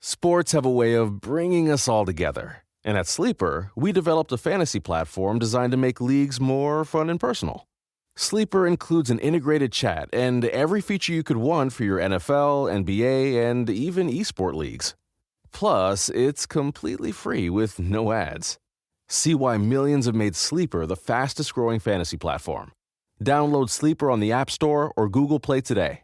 Sports have a way of bringing us all together. And at Sleeper, we developed a fantasy platform designed to make leagues more fun and personal. Sleeper includes an integrated chat and every feature you could want for your NFL, NBA, and even esport leagues. Plus, it's completely free with no ads. See why millions have made Sleeper the fastest-growing fantasy platform. Download Sleeper on the App Store or Google Play today.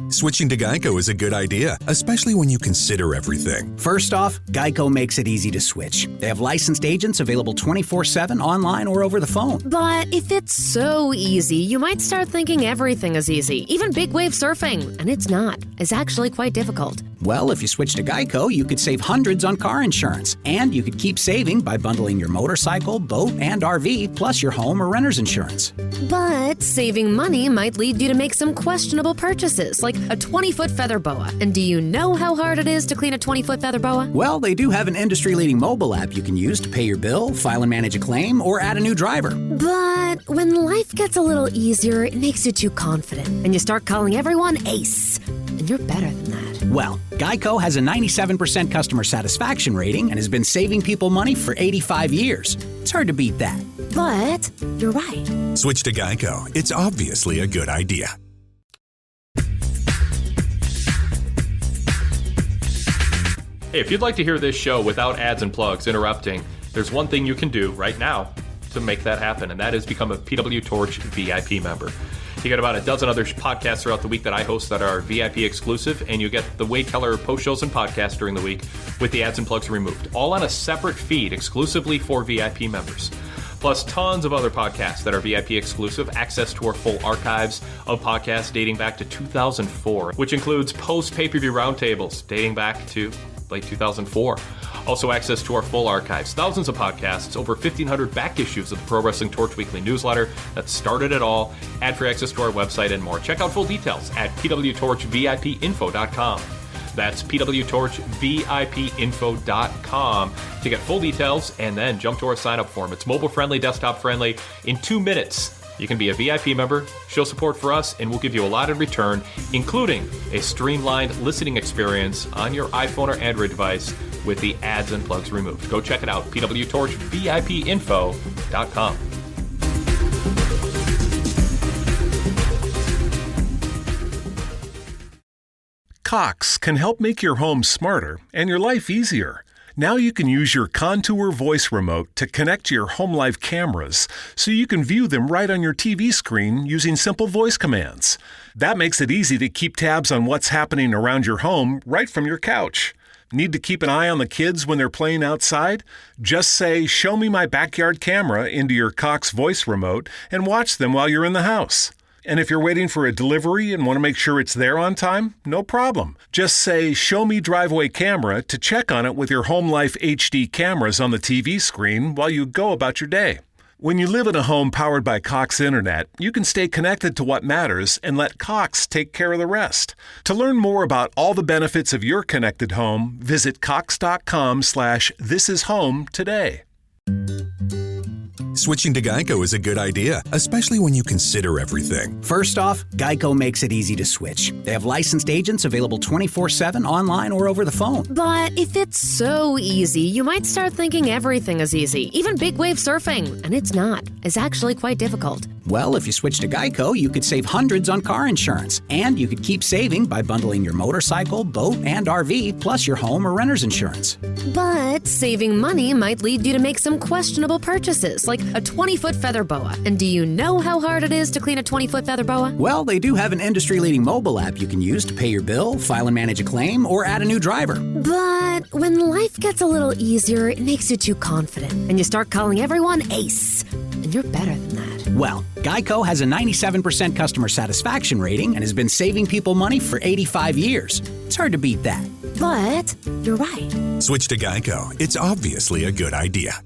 Switching to Geico is a good idea, especially when you consider everything. First off, Geico makes it easy to switch. They have licensed agents available 24/7 online or over the phone. But if it's so easy, you might start thinking everything is easy, even big wave surfing. And it's not. It's actually quite difficult. Well, if you switch to Geico, you could save hundreds on car insurance. And you could keep saving by bundling your motorcycle, boat, and RV, plus your home or renter's insurance. But saving money might lead you to make some questionable purchases, like a 20-foot feather boa. And do you know how hard it is to clean a 20-foot feather boa? Well, they do have an industry-leading mobile app you can use to pay your bill, file and manage a claim, or add a new driver. But when life gets a little easier, it makes you too confident. And you start calling everyone Ace. And you're better than that. Well, Geico has a 97% customer satisfaction rating and has been saving people money for 85 years. It's hard to beat that. But you're right. Switch to Geico. It's obviously a good idea. Hey, if you'd like to hear this show without ads and plugs interrupting, there's one thing you can do right now to make that happen, and that is become a PW Torch VIP member. You get about a dozen other podcasts throughout the week that I host that are VIP exclusive, and you get the Wade Keller post shows and podcasts during the week with the ads and plugs removed, all on a separate feed exclusively for VIP members. Plus tons of other podcasts that are VIP exclusive, access to our full archives of podcasts dating back to 2004, which includes post-pay-per-view roundtables dating back to late 2004. Also access to our full archives, thousands of podcasts, over 1,500 back issues of the Pro Wrestling Torch Weekly newsletter that started it all, ad-free access to our website, and more. Check out full details at pwtorchvipinfo.com. That's pwtorchvipinfo.com to get full details and then jump to our sign-up form. It's mobile-friendly, desktop-friendly. In 2 minutes, you can be a VIP member, show support for us, and we'll give you a lot in return, including a streamlined listening experience on your iPhone or Android device with the ads and plugs removed. Go check it out, pwtorchvipinfo.com. Cox can help make your home smarter and your life easier. Now you can use your Contour voice remote to connect to your home life cameras so you can view them right on your TV screen using simple voice commands. That makes it easy to keep tabs on what's happening around your home right from your couch. Need to keep an eye on the kids when they're playing outside? Just say, "Show me my backyard camera" into your Cox voice remote and watch them while you're in the house. And if you're waiting for a delivery and want to make sure it's there on time, no problem. Just say, "Show me driveway camera" to check on it with your Home Life HD cameras on the TV screen while you go about your day. When you live in a home powered by Cox Internet, you can stay connected to what matters and let Cox take care of the rest. To learn more about all the benefits of your connected home, visit cox.com/thisishome today. Switching to Geico is a good idea, especially when you consider everything. First off, Geico makes it easy to switch. They have licensed agents available 24/7 online or over the phone. But if it's so easy, you might start thinking everything is easy, even big wave surfing. And it's not. It's actually quite difficult. Well, if you switch to Geico, you could save hundreds on car insurance. And you could keep saving by bundling your motorcycle, boat, and RV, plus your home or renter's insurance. But saving money might lead you to make some questionable purchases, like a 20-foot feather boa. And do you know how hard it is to clean a 20-foot feather boa? Well, they do have an industry-leading mobile app you can use to pay your bill, file and manage a claim, or add a new driver. But when life gets a little easier, it makes you too confident. And you start calling everyone Ace. And you're better than that. Well, Geico has a 97% customer satisfaction rating and has been saving people money for 85 years. It's hard to beat that. But you're right. Switch to Geico. It's obviously a good idea.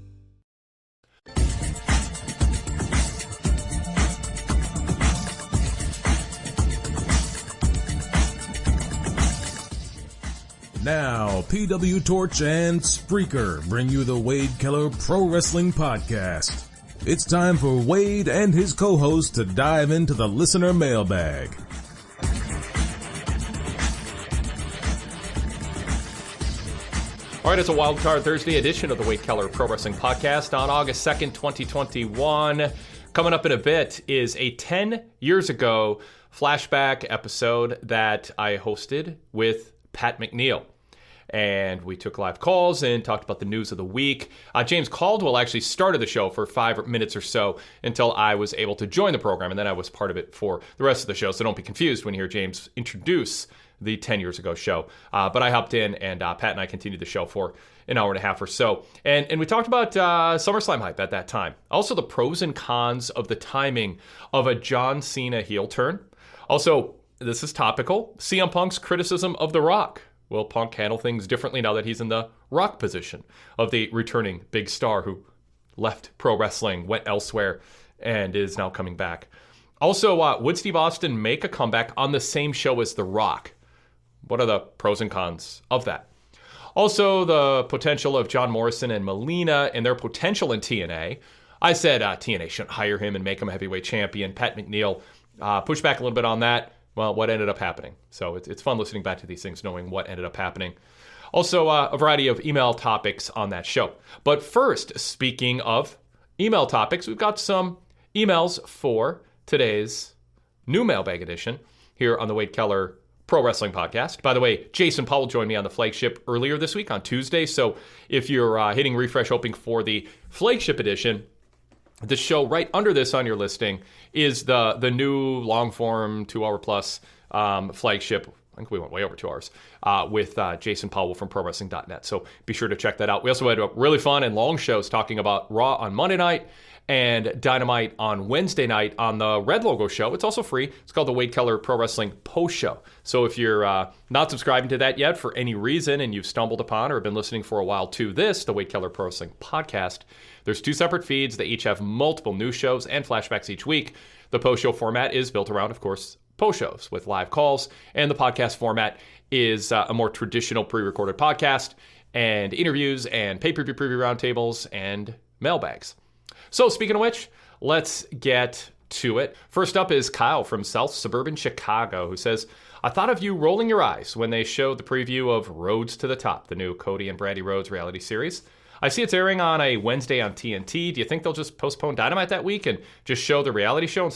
Now, PW Torch and Spreaker bring you the Wade Keller Pro Wrestling Podcast. It's time for Wade and his co-host to dive into the listener mailbag. All right, it's a Wild Card Thursday edition of the Wade Keller Pro Wrestling Podcast on August 2nd, 2021. Coming up in a bit is a 10 years ago flashback episode that I hosted with Pat McNeil. And we took live calls and talked about the news of the week. James Caldwell actually started the show for 5 minutes or so until I was able to join the program, and then I was part of it for the rest of the show. So don't be confused when you hear James introduce the 10 years ago show. But I hopped in, and Pat and I continued the show for an hour and a half or so. And we talked about SummerSlam hype at that time. Also the pros and cons of the timing of a John Cena heel turn. Also, this is topical, CM Punk's criticism of The Rock. Will Punk handle things differently now that he's in the Rock position of the returning big star who left pro wrestling, went elsewhere, and is now coming back? Also, would Steve Austin make a comeback on the same show as The Rock? What are the pros and cons of that? Also, the potential of John Morrison and Melina and their potential in TNA. I said TNA shouldn't hire him and make him a heavyweight champion. Pat McNeil pushed back a little bit on that. Well, what ended up happening? So it's fun listening back to these things, knowing what ended up happening. Also, a variety of email topics on that show. But first, speaking of email topics, we've got some emails for today's new mailbag edition here on the Wade Keller Pro Wrestling Podcast. By the way, Jason Powell joined me on the flagship earlier this week on Tuesday. So if you're hitting refresh hoping for the flagship edition, the show right under this on your listing is the new long-form 2-hour plus flagship. I think we went way over 2 hours with Jason Powell from ProWrestling.net. So be sure to check that out. We also had really fun and long shows talking about Raw on Monday night and Dynamite on Wednesday night on the Red Logo show. It's also free. It's called the Wade Keller Pro Wrestling Post Show. So if you're not subscribing to that yet for any reason and you've stumbled upon or been listening for a while to this, the Wade Keller Pro Wrestling Podcast, there's 2 separate feeds. They each have multiple news shows and flashbacks each week. The post show format is built around, of course, post shows with live calls, and the podcast format is a more traditional pre-recorded podcast and interviews and pay-per-view preview roundtables and mailbags. So speaking of which, let's get to it. First up is Kyle from South Suburban Chicago, who says, I thought of you rolling your eyes when they showed the preview of Roads to the Top, the new Cody and Brandi Rhodes reality series. I see it's airing on a Wednesday on TNT. Do you think they'll just postpone Dynamite that week and just show the reality show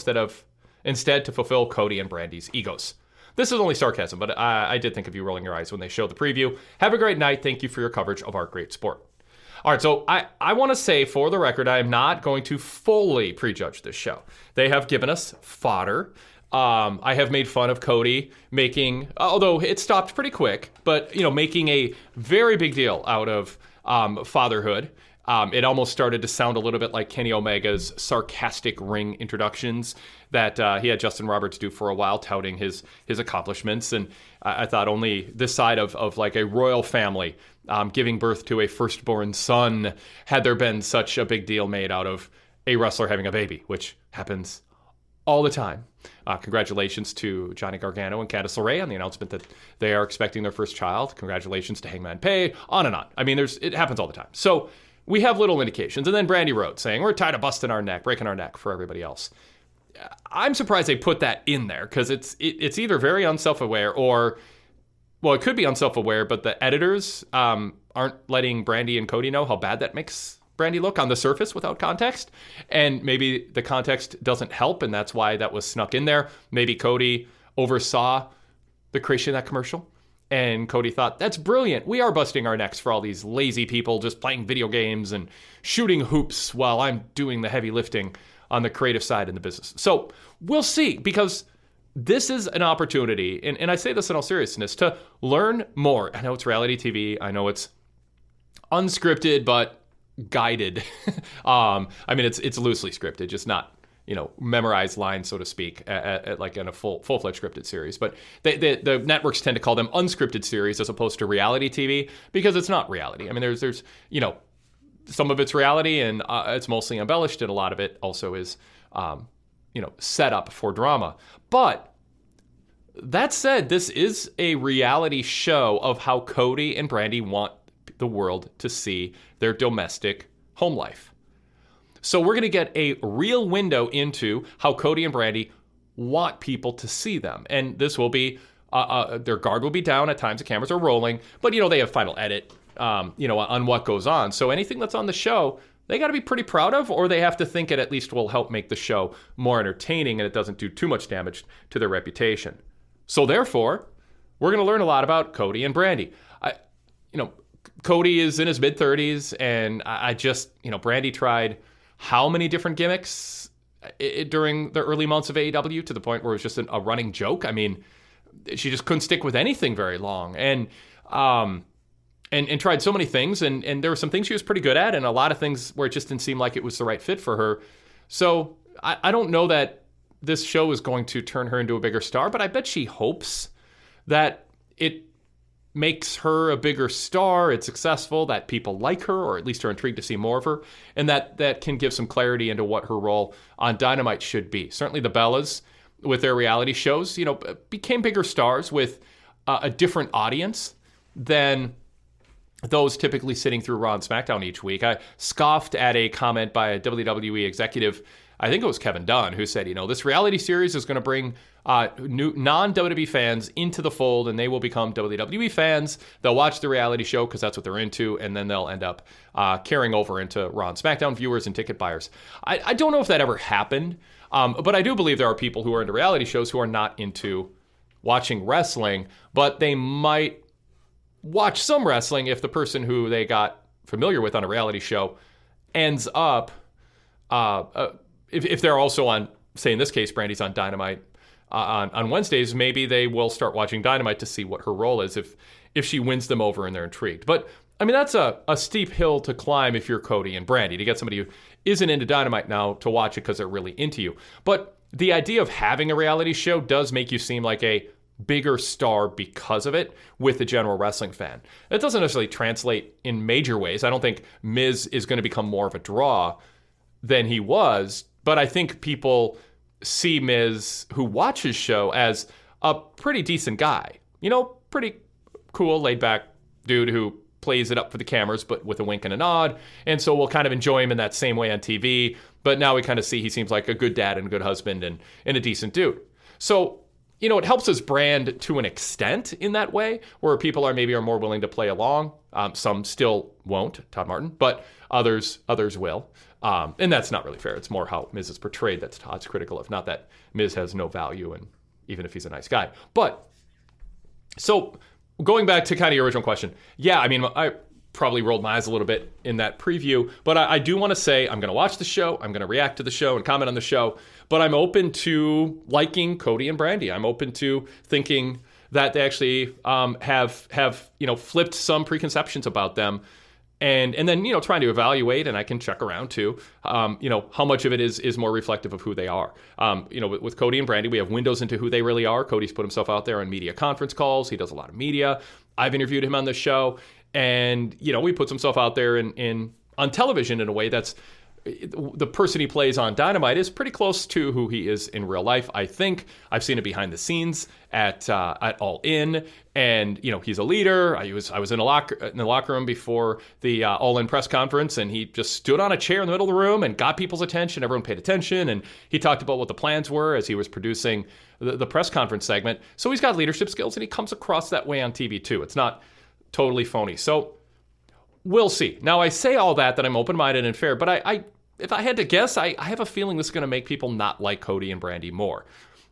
instead to fulfill Cody and Brandi's egos? This is only sarcasm, but I did think of you rolling your eyes when they showed the preview. Have a great night. Thank you for your coverage of our great sport. All right, so I want to say, for the record, I am not going to fully prejudge this show. They have given us fodder. I have made fun of Cody making, although it stopped pretty quick, but making a very big deal out of fatherhood. It almost started to sound a little bit like Kenny Omega's sarcastic ring introductions that he had Justin Roberts do for a while, touting his accomplishments. And I thought only this side of like a royal family giving birth to a firstborn son had there been such a big deal made out of a wrestler having a baby, which happens all the time. Congratulations to Johnny Gargano and Candice LeRae on the announcement that they are expecting their first child. Congratulations to Hangman Page, on and on. I mean, it happens all the time. So we have little indications. And then Brandi Rhodes saying, we're tired of busting our neck, breaking our neck for everybody else. I'm surprised they put that in there because it's either very unself-aware or, well, it could be unself-aware, but the editors aren't letting Brandi and Cody know how bad that makes Brandi look on the surface without context. And maybe the context doesn't help, and that's why that was snuck in there. Maybe Cody oversaw the creation of that commercial, and Cody thought, that's brilliant. We are busting our necks for all these lazy people just playing video games and shooting hoops while I'm doing the heavy lifting on the creative side in the business. So we'll see, because this is an opportunity, and I say this in all seriousness, to learn more. I know it's reality TV. I know it's unscripted, but guided. I mean, it's loosely scripted, just not, memorized lines, so to speak, like in a full-fledged scripted series. But the networks tend to call them unscripted series as opposed to reality TV, because it's not reality. I mean, there's some of it's reality and it's mostly embellished, and a lot of it also is, set up for drama. But that said, this is a reality show of how Cody and Brandi want the world to see their domestic home life. So we're going to get a real window into how Cody and Brandi want people to see them. And this will be, their guard will be down at times, the cameras are rolling, but they have final edit on what goes on. So anything that's on the show, they got to be pretty proud of, or they have to think it at least will help make the show more entertaining and it doesn't do too much damage to their reputation. So therefore, we're going to learn a lot about Cody and Brandi. Cody is in his mid-30s, and I just, Brandi tried how many different gimmicks during the early months of AEW to the point where it was just a running joke. I mean, she just couldn't stick with anything very long. And tried so many things, and there were some things she was pretty good at, and a lot of things where it just didn't seem like it was the right fit for her. So I don't know that this show is going to turn her into a bigger star, but I bet she hopes that it makes her a bigger star, it's successful, that people like her, or at least are intrigued to see more of her, and that can give some clarity into what her role on Dynamite should be. Certainly the Bellas, with their reality shows, became bigger stars with a different audience than those typically sitting through Raw and SmackDown each week. I scoffed at a comment by a WWE executive, I think it was Kevin Dunn, who said, this reality series is going to bring new non-WWE fans into the fold, and they will become WWE fans. They'll watch the reality show because that's what they're into, and then they'll end up carrying over into Raw and SmackDown viewers and ticket buyers. I don't know if that ever happened, but I do believe there are people who are into reality shows who are not into watching wrestling, but they might watch some wrestling if the person who they got familiar with on a reality show ends up, if they're also on, say in this case, Brandi's on Dynamite on Wednesdays, maybe they will start watching Dynamite to see what her role is if she wins them over and they're intrigued. But I mean, that's a steep hill to climb if you're Cody and Brandi, to get somebody who isn't into Dynamite now to watch it because they're really into you. But the idea of having a reality show does make you seem like a bigger star because of it with the general wrestling fan. It doesn't necessarily translate in major ways. I don't think Miz is going to become more of a draw than he was, but I think people see Miz, who watch his show, as a pretty decent guy. Pretty cool, laid-back dude who plays it up for the cameras, but with a wink and a nod, and so we'll kind of enjoy him in that same way on TV, but now we kind of see he seems like a good dad and a good husband and a decent dude. So it helps his brand to an extent in that way, where people are more willing to play along. Some still won't, Todd Martin, but others will. And that's not really fair. It's more how Miz is portrayed that Todd's critical of. Not that Miz has no value, and even if he's a nice guy. But so going back to kind of your original question, yeah, I mean, I probably rolled my eyes a little bit in that preview, but I do want to say I'm going to watch the show, I'm going to react to the show and comment on the show, but I'm open to liking Cody and Brandi. I'm open to thinking that they actually have flipped some preconceptions about them, and then trying to evaluate, and I can check around too, how much of it is more reflective of who they are. With Cody and Brandi, we have windows into who they really are. Cody's put himself out there on media conference calls. He does a lot of media. I've interviewed him on the show. And, he puts himself out there on television in a way that's, the person he plays on Dynamite is pretty close to who he is in real life, I think. I've seen it behind the scenes at All In, and, he's a leader. I was in the locker room before the All In press conference, and he just stood on a chair in the middle of the room and got people's attention. Everyone paid attention, and he talked about what the plans were as he was producing the press conference segment. So he's got leadership skills, and he comes across that way on TV too. It's not totally phony. So we'll see. Now, I say all that I'm open-minded and fair, but I if I had to guess, I have a feeling this is going to make people not like Cody and Brandi more.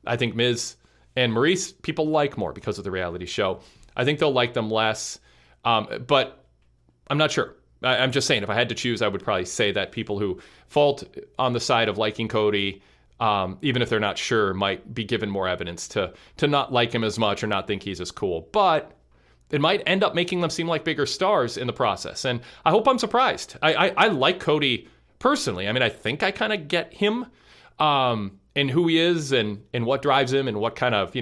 I think Miz and Maurice, people like more because of the reality show. I think they'll like them less, but I'm not sure. I'm just saying, if I had to choose, I would probably say that people who fault on the side of liking Cody, even if they're not sure, might be given more evidence to not like him as much or not think he's as cool. But it might end up making them seem like bigger stars in the process. And I hope I'm surprised. I like Cody personally. I mean, I think I kind of get him and who he is and what drives him and what kind of,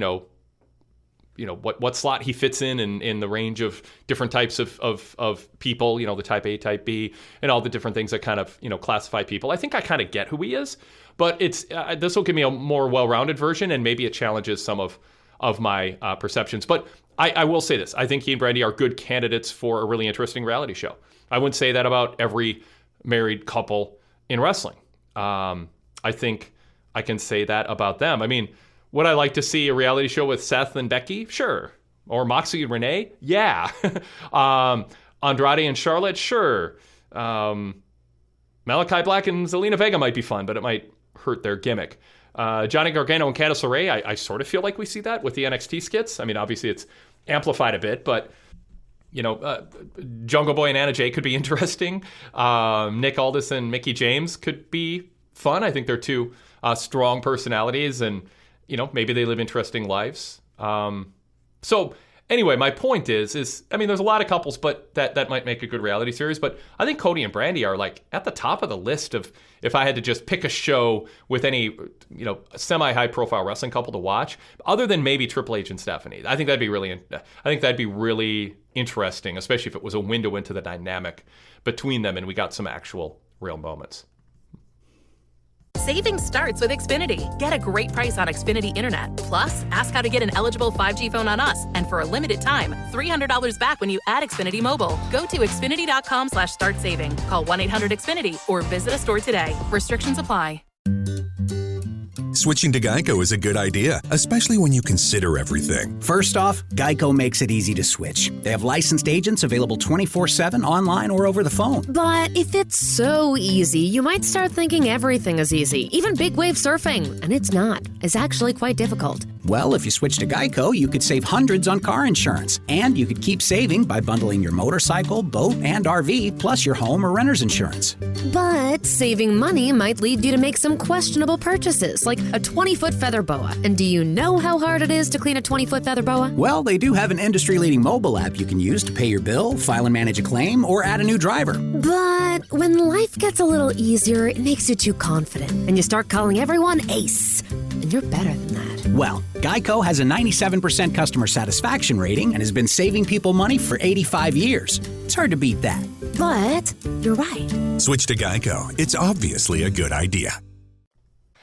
what slot he fits in the range of different types of people, the type A, type B, and all the different things that kind of, classify people. I think I kind of get who he is, but it's this will give me a more well-rounded version, and maybe it challenges some of my perceptions. But I will say this. I think he and Brandi are good candidates for a really interesting reality show. I wouldn't say that about every married couple in wrestling. I think I can say that about them. I mean, would I like to see a reality show with Seth and Becky? Sure. Or Moxley and Renee? Yeah. Andrade and Charlotte, sure. Malachi Black and Zelina Vega might be fun, but it might hurt their gimmick. Johnny Gargano and Candice LeRae, I sort of feel like we see that with the NXT skits. I mean, obviously it's amplified a bit, but Jungle Boy and Anna Jay could be interesting. Nick Aldis and Mickie James could be fun. I think they're two strong personalities, and maybe they live interesting lives. So anyway, my point is there's a lot of couples, but that might make a good reality series. But I think Cody and Brandy are like at the top of the list of, if I had to just pick a show with any, semi-high profile wrestling couple to watch, other than maybe Triple H and Stephanie. I think that'd be really interesting, especially if it was a window into the dynamic between them and we got some actual real moments. Saving starts with Xfinity. Get a great price on Xfinity Internet. Plus, ask how to get an eligible 5G phone on us. And for a limited time, $300 back when you add Xfinity Mobile. Go to Xfinity.com/start saving. Call 1-800-XFINITY or visit a store today. Restrictions apply. Switching to Geico is a good idea, especially when you consider everything. First off, Geico makes it easy to switch. They have licensed agents available 24/7 online or over the phone. But if it's so easy, you might start thinking everything is easy, even big wave surfing. And it's not. It's actually quite difficult. Well, if you switch to Geico, you could save hundreds on car insurance. And you could keep saving by bundling your motorcycle, boat, and RV, plus your home or renter's insurance. But saving money might lead you to make some questionable purchases, like a 20-foot feather boa. And do you know how hard it is to clean a 20-foot feather boa? Well, they do have an industry-leading mobile app you can use to pay your bill, file and manage a claim, or add a new driver. But when life gets a little easier, it makes you too confident, and you start calling everyone Ace. And you're better than that. Well, Geico has a 97% customer satisfaction rating and has been saving people money for 85 years. It's hard to beat that. But you're right. Switch to Geico. It's obviously a good idea.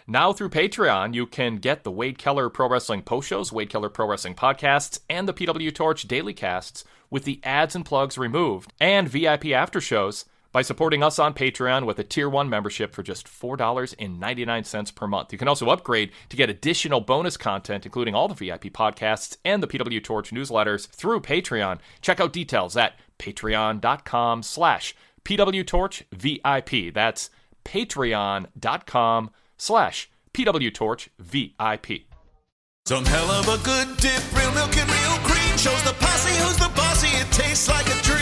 Now through Patreon, you can get the Wade Keller Pro Wrestling post shows, Wade Keller Pro Wrestling podcasts, and the PW Torch daily casts with the ads and plugs removed, and VIP after shows by supporting us on Patreon with a Tier 1 membership for just $4.99 per month. You can also upgrade to get additional bonus content, including all the VIP podcasts and the PW Torch newsletters through Patreon. Check out details at patreon.com/PWTorchVIP. That's patreon.com/PWTorchVIP. Some hell of a good dip, real milk and real cream. Shows the posse who's the bossy, it tastes like a dream.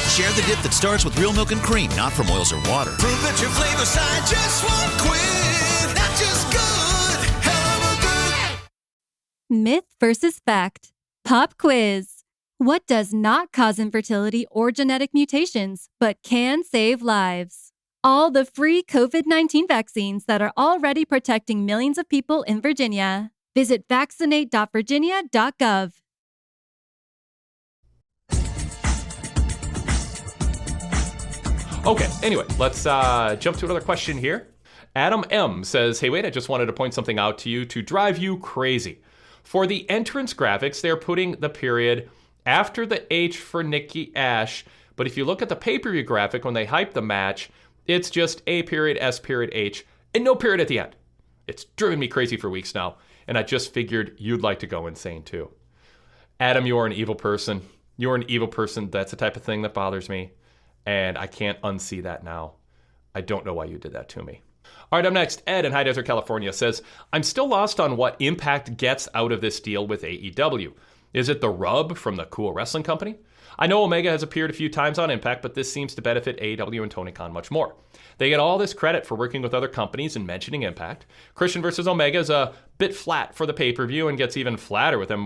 Share the dip that starts with real milk and cream, not from oils or water. Prove that your flavor side just won't quit. Not just good, hell of a good. Myth versus fact. Pop quiz. What does not cause infertility or genetic mutations, but can save lives? All the free COVID-19 vaccines that are already protecting millions of people in Virginia. Visit vaccinate.virginia.gov. Okay, anyway, let's jump to another question here. Adam M. says, hey, wait, I just wanted to point something out to you to drive you crazy. For the entrance graphics, they're putting the period after the H for Nikki Ash, but if you look at the pay-per-view graphic when they hype the match, it's just A period, S period, H, and no period at the end. It's driven me crazy for weeks now, and I just figured you'd like to go insane too. Adam, you're an evil person. You're an evil person. That's the type of thing that bothers me. And I can't unsee that now. I don't know why you did that to me. All right, up next, Ed in High Desert, California says, I'm still lost on what Impact gets out of this deal with AEW. Is it the rub from the Cool Wrestling Company? I know Omega has appeared a few times on Impact, but this seems to benefit AEW and Tony Khan much more. They get all this credit for working with other companies and mentioning Impact. Christian versus Omega is a bit flat for the pay-per-view and gets even flatter with them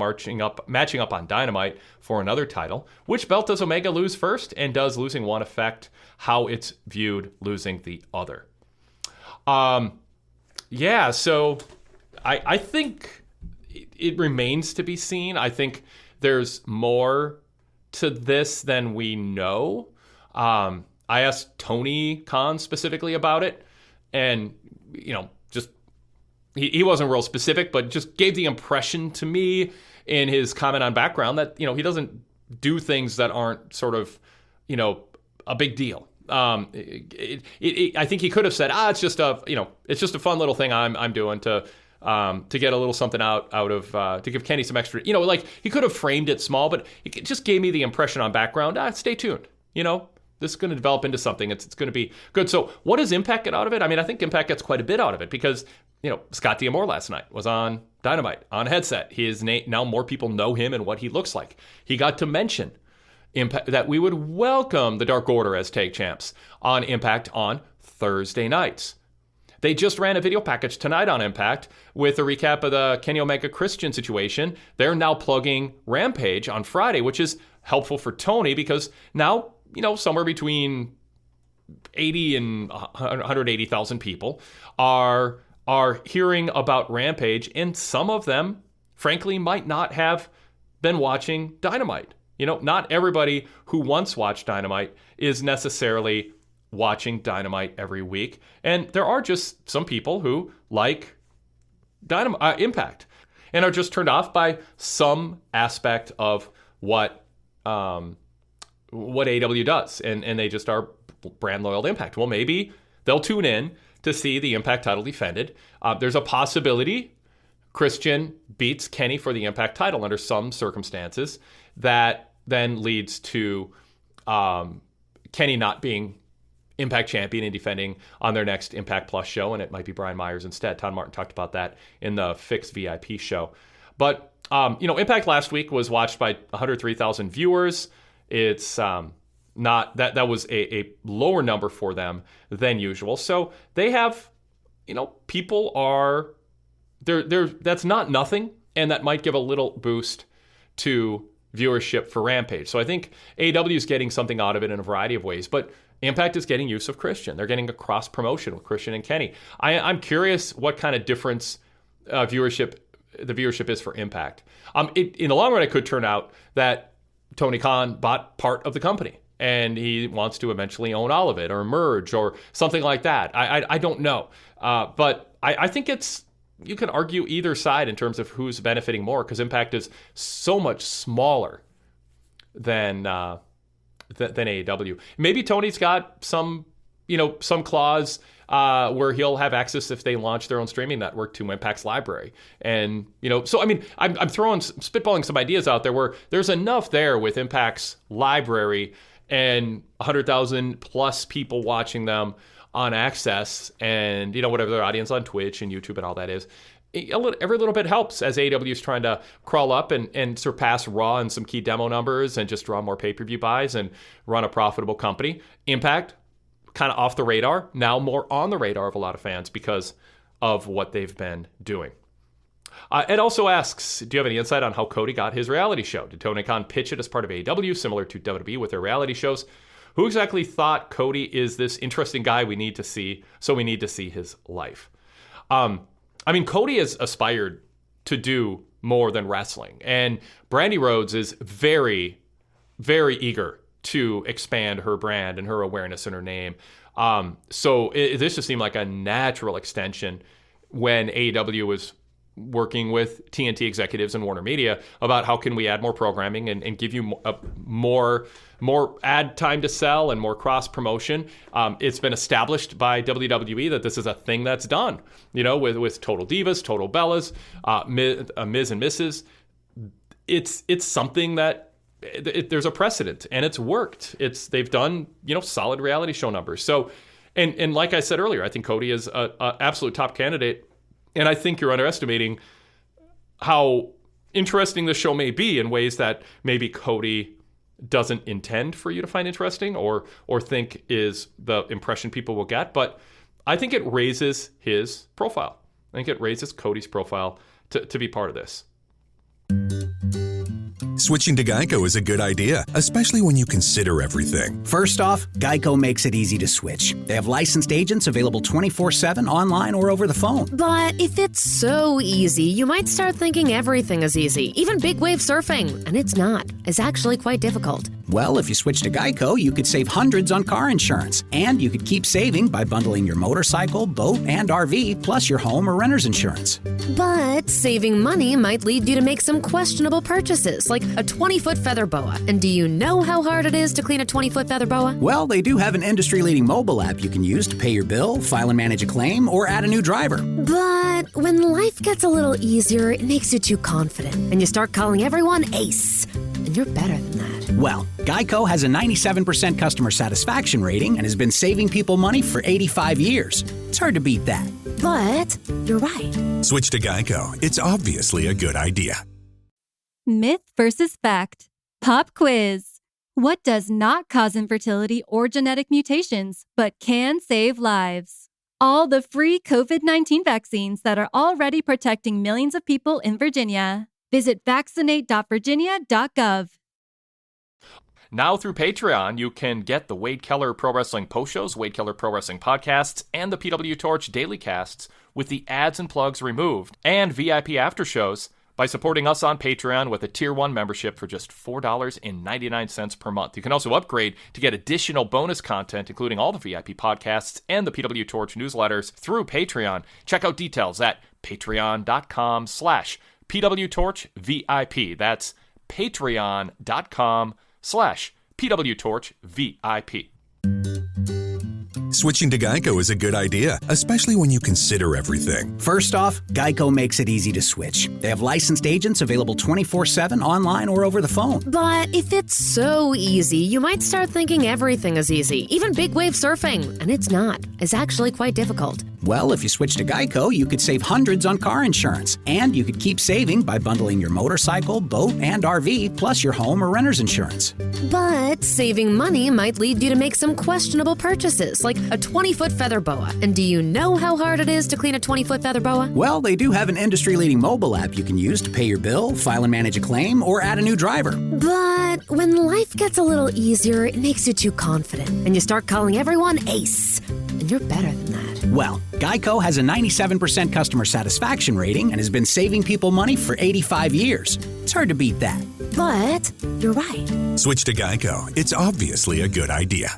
matching up on Dynamite for another title. Which belt does Omega lose first, and does losing one affect how it's viewed losing the other? So I think it remains to be seen. I think there's more to this than we know. I asked Tony Khan specifically about it, and just he wasn't real specific, but just gave the impression to me in his comment on background that he doesn't do things that aren't sort of a big deal. I think he could have said, it's just a fun little thing I'm doing to to get a little something out of to give Kenny some extra. Like he could have framed it small, but it just gave me the impression on background. Stay tuned. This is going to develop into something. It's going to be good. So what does Impact get out of it? I mean, I think Impact gets quite a bit out of it because, Scott D'Amore last night was on Dynamite, on headset. His name, now more people know him and what he looks like. He got to mention Impact, that we would welcome the Dark Order as tag champs on Impact on Thursday nights. They just ran a video package tonight on Impact with a recap of the Kenny Omega Christian situation. They're now plugging Rampage on Friday, which is helpful for Tony because now, somewhere between 80 and 180,000 people are hearing about Rampage, and some of them, frankly, might not have been watching Dynamite. Not everybody who once watched Dynamite is necessarily watching Dynamite every week, and there are just some people who like Impact and are just turned off by some aspect of what AEW does, and they just are brand loyal to Impact. Well, maybe they'll tune in to see the Impact title defended. There's a possibility Christian beats Kenny for the Impact title under some circumstances that then leads to Kenny not being Impact champion and defending on their next Impact Plus show, and it might be Brian Myers instead. Todd Martin talked about that in the Fixed VIP show. But, Impact last week was watched by 103,000 viewers. It's not that was a lower number for them than usual. So they have, people are there. That's not nothing, and that might give a little boost to viewership for Rampage. So I think AEW is getting something out of it in a variety of ways, but Impact is getting use of Christian. They're getting a cross promotion with Christian and Kenny. I'm curious what kind of difference the viewership is for Impact. In the long run, it could turn out that Tony Khan bought part of the company and he wants to eventually own all of it or merge or something like that. I don't know. But I think you can argue either side in terms of who's benefiting more because Impact is so much smaller than AEW. Maybe Tony's got some clause where he'll have access if they launch their own streaming network to Impact's library. And, so I mean, I'm spitballing some ideas out there where there's enough there with Impact's library and 100,000 plus people watching them on Access and, whatever their audience on Twitch and YouTube and all that is. Every little bit helps as AEW is trying to crawl up and surpass Raw in some key demo numbers and just draw more pay-per-view buys and run a profitable company. Impact, kind of off the radar, now more on the radar of a lot of fans because of what they've been doing. Ed also asks, do you have any insight on how Cody got his reality show? Did Tony Khan pitch it as part of AEW, similar to WWE with their reality shows? Who exactly thought Cody is this interesting guy we need to see, so we need to see his life? Cody has aspired to do more than wrestling. And Brandi Rhodes is very, very eager to expand her brand and her awareness and her name. So this just seemed like a natural extension when AEW was working with TNT executives and Warner Media about how can we add more programming and give you more ad time to sell and more cross promotion. It's been established by WWE that this is a thing that's done, with Total Divas, Total Bellas, Miz and Mrs. It's something that there's a precedent and it's worked. They've done, solid reality show numbers. So, and like I said earlier, I think Cody is a absolute top candidate. And I think you're underestimating how interesting the show may be in ways that maybe Cody doesn't intend for you to find interesting or think is the impression people will get. But I think it raises his profile. I think it raises Cody's profile to be part of this. Switching to Geico is a good idea, especially when you consider everything. First off, Geico makes it easy to switch. They have licensed agents available 24/7 online or over the phone. But if it's so easy, you might start thinking everything is easy, even big wave surfing. And it's not. It's actually quite difficult. Well, if you switch to Geico, you could save hundreds on car insurance. And you could keep saving by bundling your motorcycle, boat, and RV, plus your home or renter's insurance. But saving money might lead you to make some questionable purchases, like a 20-foot feather boa. And do you know how hard it is to clean a 20-foot feather boa? Well, they do have an industry-leading mobile app you can use to pay your bill, file and manage a claim, or add a new driver. But when life gets a little easier, it makes you too confident, and you start calling everyone Ace. And you're better than that. Well, Geico has a 97% customer satisfaction rating and has been saving people money for 85 years. It's hard to beat that. But you're right. Switch to Geico. It's obviously a good idea. Myth versus fact. Pop quiz. What does not cause infertility or genetic mutations, but can save lives? All the free COVID-19 vaccines that are already protecting millions of people in Virginia. Visit vaccinate.virginia.gov. Now through Patreon, you can get the Wade Keller Pro Wrestling post shows, Wade Keller Pro Wrestling podcasts, and the PW Torch daily casts with the ads and plugs removed, and VIP after shows by supporting us on Patreon with a Tier 1 membership for just $4.99 per month. You can also upgrade to get additional bonus content, including all the VIP podcasts and the PW Torch newsletters through Patreon. Check out details at patreon.com/PWTorchVIP. That's patreon.com/PWTorchVIP. Switching to Geico is a good idea, especially when you consider everything. First off, Geico makes it easy to switch. They have licensed agents available 24/7 online or over the phone. But if it's so easy, you might start thinking everything is easy, even big wave surfing. And it's not. It's actually quite difficult. Well, if you switch to Geico, you could save hundreds on car insurance. And you could keep saving by bundling your motorcycle, boat, and RV, plus your home or renter's insurance. But saving money might lead you to make some questionable purchases, like a 20-foot feather boa. And do you know how hard it is to clean a 20-foot feather boa? Well, they do have an industry-leading mobile app you can use to pay your bill, file and manage a claim, or add a new driver. But when life gets a little easier, it makes you too confident, and you start calling everyone Ace. And you're better than that. Well, Geico has a 97% customer satisfaction rating and has been saving people money for 85 years. It's hard to beat that. But you're right. Switch to Geico. It's obviously a good idea.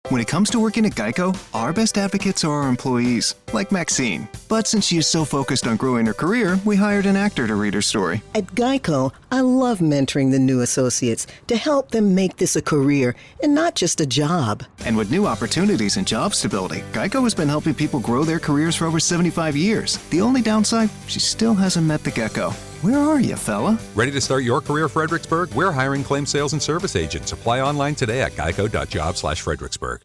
When it comes to working at Geico, our best advocates are our employees, like Maxine. But since she is so focused on growing her career, we hired an actor to read her story. At Geico, I love mentoring the new associates to help them make this a career and not just a job. And with new opportunities and job stability, Geico has been helping people grow their careers for over 75 years. The only downside, she still hasn't met the gecko. Where are you, fella? Ready to start your career, Fredericksburg? We're hiring claim sales and service agents. Apply online today at geico.job/Fredericksburg.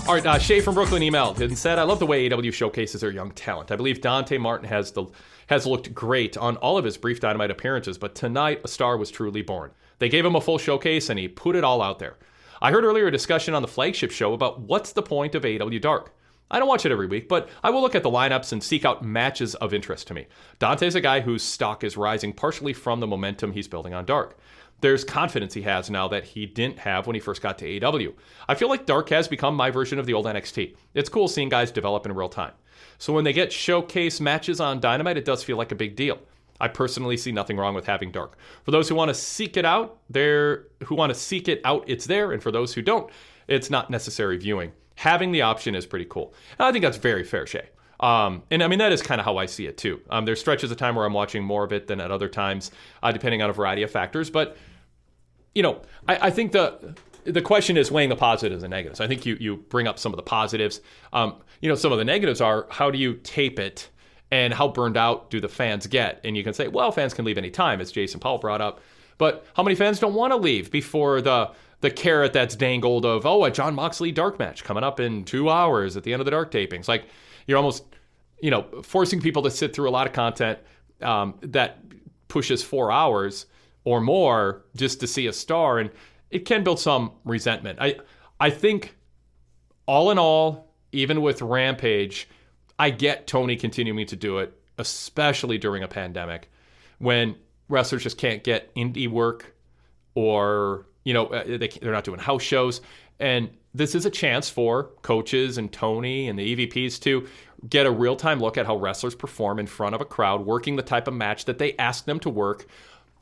All right, Shay from Brooklyn emailed and said, I love the way AEW showcases their young talent. I believe Dante Martin has looked great on all of his brief Dynamite appearances, but tonight a star was truly born. They gave him a full showcase and he put it all out there. I heard earlier a discussion on the flagship show about what's the point of AEW Dark. I don't watch it every week, but I will look at the lineups and seek out matches of interest to me. Dante's a guy whose stock is rising partially from the momentum he's building on Dark. There's confidence he has now that he didn't have when he first got to AEW. I feel like Dark has become my version of the old NXT. It's cool seeing guys develop in real time. So when they get showcase matches on Dynamite, it does feel like a big deal. I personally see nothing wrong with having Dark. For those who want to seek it out, it's there. And for those who don't, it's not necessary viewing. Having the option is pretty cool. And I think that's very fair, Shay. And I mean, that is kind of how I see it too. There's stretches of time where I'm watching more of it than at other times, depending on a variety of factors. But, you know, I think the question is weighing the positives and negatives. I think you bring up some of the positives. Some of the negatives are, how do you tape it and how burned out do the fans get? And you can say, well, fans can leave any time, as Jason Paul brought up. But how many fans don't want to leave before the carrot that's dangled of, a Jon Moxley Dark match coming up in 2 hours at the end of the Dark tapings? Like, you're almost, forcing people to sit through a lot of content that pushes 4 hours or more just to see a star, and it can build some resentment. I think, all in all, even with Rampage, I get Tony continuing to do it, especially during a pandemic, when wrestlers just can't get indie work or, they're not doing house shows. And this is a chance for coaches and Tony and the EVPs to get a real-time look at how wrestlers perform in front of a crowd, working the type of match that they ask them to work.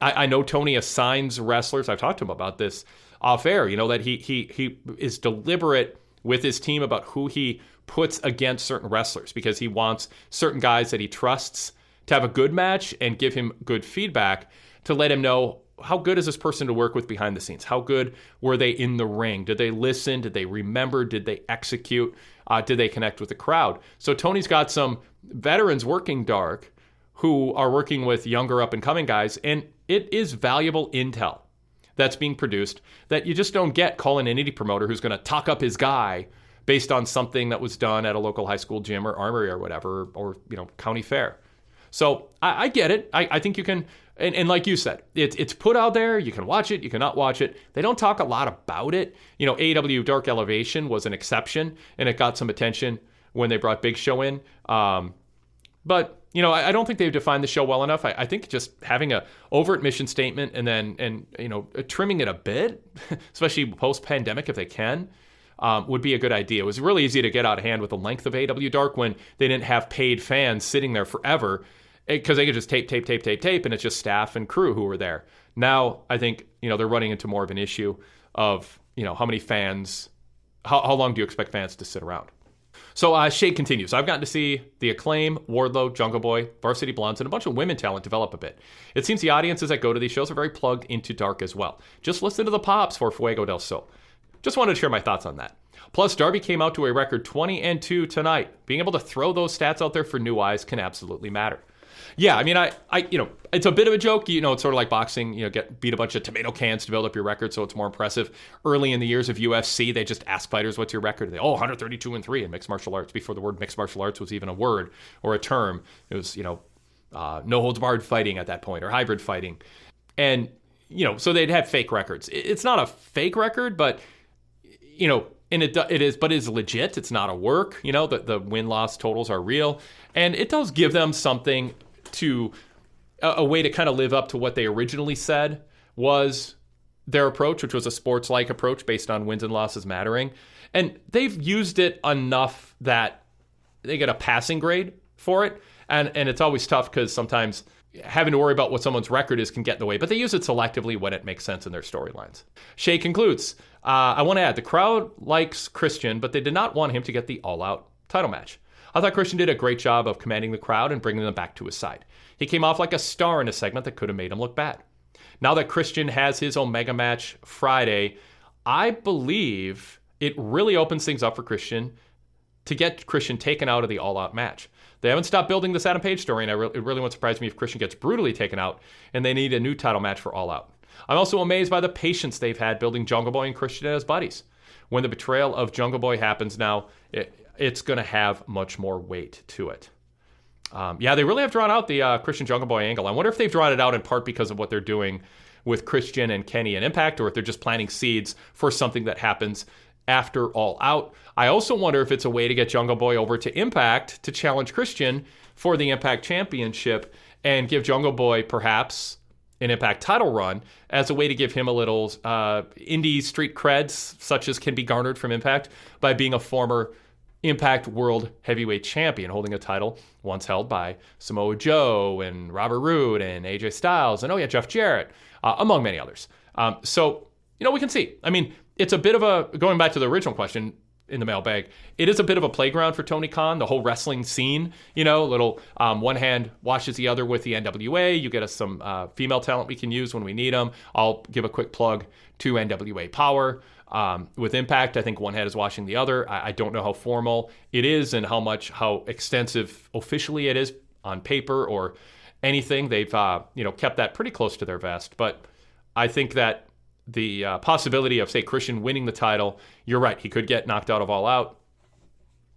I know Tony assigns wrestlers, I've talked to him about this off air, that he is deliberate with his team about who he puts against certain wrestlers because he wants certain guys that he trusts to have a good match and give him good feedback to let him know how good is this person to work with behind the scenes? How good were they in the ring? Did they listen? Did they remember? Did they execute? Did they connect with the crowd? So Tony's got some veterans working dark who are working with younger up-and-coming guys, and it is valuable intel that's being produced that you just don't get calling an indie promoter who's going to talk up his guy based on something that was done at a local high school gym or armory or whatever, or county fair. So I get it. I think you can, and like you said, it's put out there. You can watch it. You cannot watch it. They don't talk a lot about it. AEW Dark Elevation was an exception, and it got some attention when they brought Big Show in. But I don't think they've defined the show well enough. I think just having a overt mission statement and then trimming it a bit, especially post-pandemic if they can, would be a good idea. It was really easy to get out of hand with the length of AEW Dark when they didn't have paid fans sitting there forever because they could just tape, and it's just staff and crew who were there. Now I think they're running into more of an issue of how many fans, how long do you expect fans to sit around? So Shade continues. I've gotten to see the Acclaim, Wardlow, Jungle Boy, Varsity Blondes, and a bunch of women talent develop a bit. It seems the audiences that go to these shows are very plugged into Dark as well. Just listen to the pops for Fuego del Sol. Just wanted to share my thoughts on that. Plus, Darby came out to a record 20-2 tonight. Being able to throw those stats out there for new eyes can absolutely matter. Yeah, I mean, I it's a bit of a joke. It's sort of like boxing. Beat a bunch of tomato cans to build up your record, so it's more impressive. Early in the years of UFC, they just ask fighters, "What's your record?" They 132-3 in mixed martial arts. Before the word mixed martial arts was even a word or a term, it was no holds barred fighting at that point or hybrid fighting, and so they'd have fake records. It's not a fake record, but and it is legit. It's not a work. The win-loss totals are real, and it does give them something to a way to kind of live up to what they originally said was their approach, which was a sports-like approach based on wins and losses mattering. And they've used it enough that they get a passing grade for it. And it's always tough because sometimes having to worry about what someone's record is can get in the way, but they use it selectively when it makes sense in their storylines. Shay concludes, I want to add, the crowd likes Christian, but they did not want him to get the all-out title match. I thought Christian did a great job of commanding the crowd and bringing them back to his side. He came off like a star in a segment that could have made him look bad. Now that Christian has his Omega match Friday, I believe it really opens things up for Christian to get Christian taken out of the all-out match. They haven't stopped building this Adam Page story, and it really won't surprise me if Christian gets brutally taken out and they need a new title match for All Out. I'm also amazed by the patience they've had building Jungle Boy and Christian as buddies. When the betrayal of Jungle Boy happens now, it's going to have much more weight to it. They really have drawn out the Christian Jungle Boy angle. I wonder if they've drawn it out in part because of what they're doing with Christian and Kenny and Impact, or if they're just planting seeds for something that happens after All Out. I also wonder if it's a way to get Jungle Boy over to Impact to challenge Christian for the Impact Championship and give Jungle Boy perhaps an Impact title run as a way to give him a little indie street creds, such as can be garnered from Impact by being a former Impact World Heavyweight Champion, holding a title once held by Samoa Joe and Robert Roode and AJ Styles and, Jeff Jarrett, among many others. So we can see. I mean, it's a bit of a, going back to the original question in the mailbag, it is a bit of a playground for Tony Khan, the whole wrestling scene, little one hand washes the other with the NWA. You get us some female talent we can use when we need them. I'll give a quick plug to NWA Power. With Impact, I think one hand is washing the other. I don't know how formal it is and how extensive officially it is on paper or anything. They've, kept that pretty close to their vest. But I think that the possibility of, say, Christian winning the title, you're right, he could get knocked out of All Out.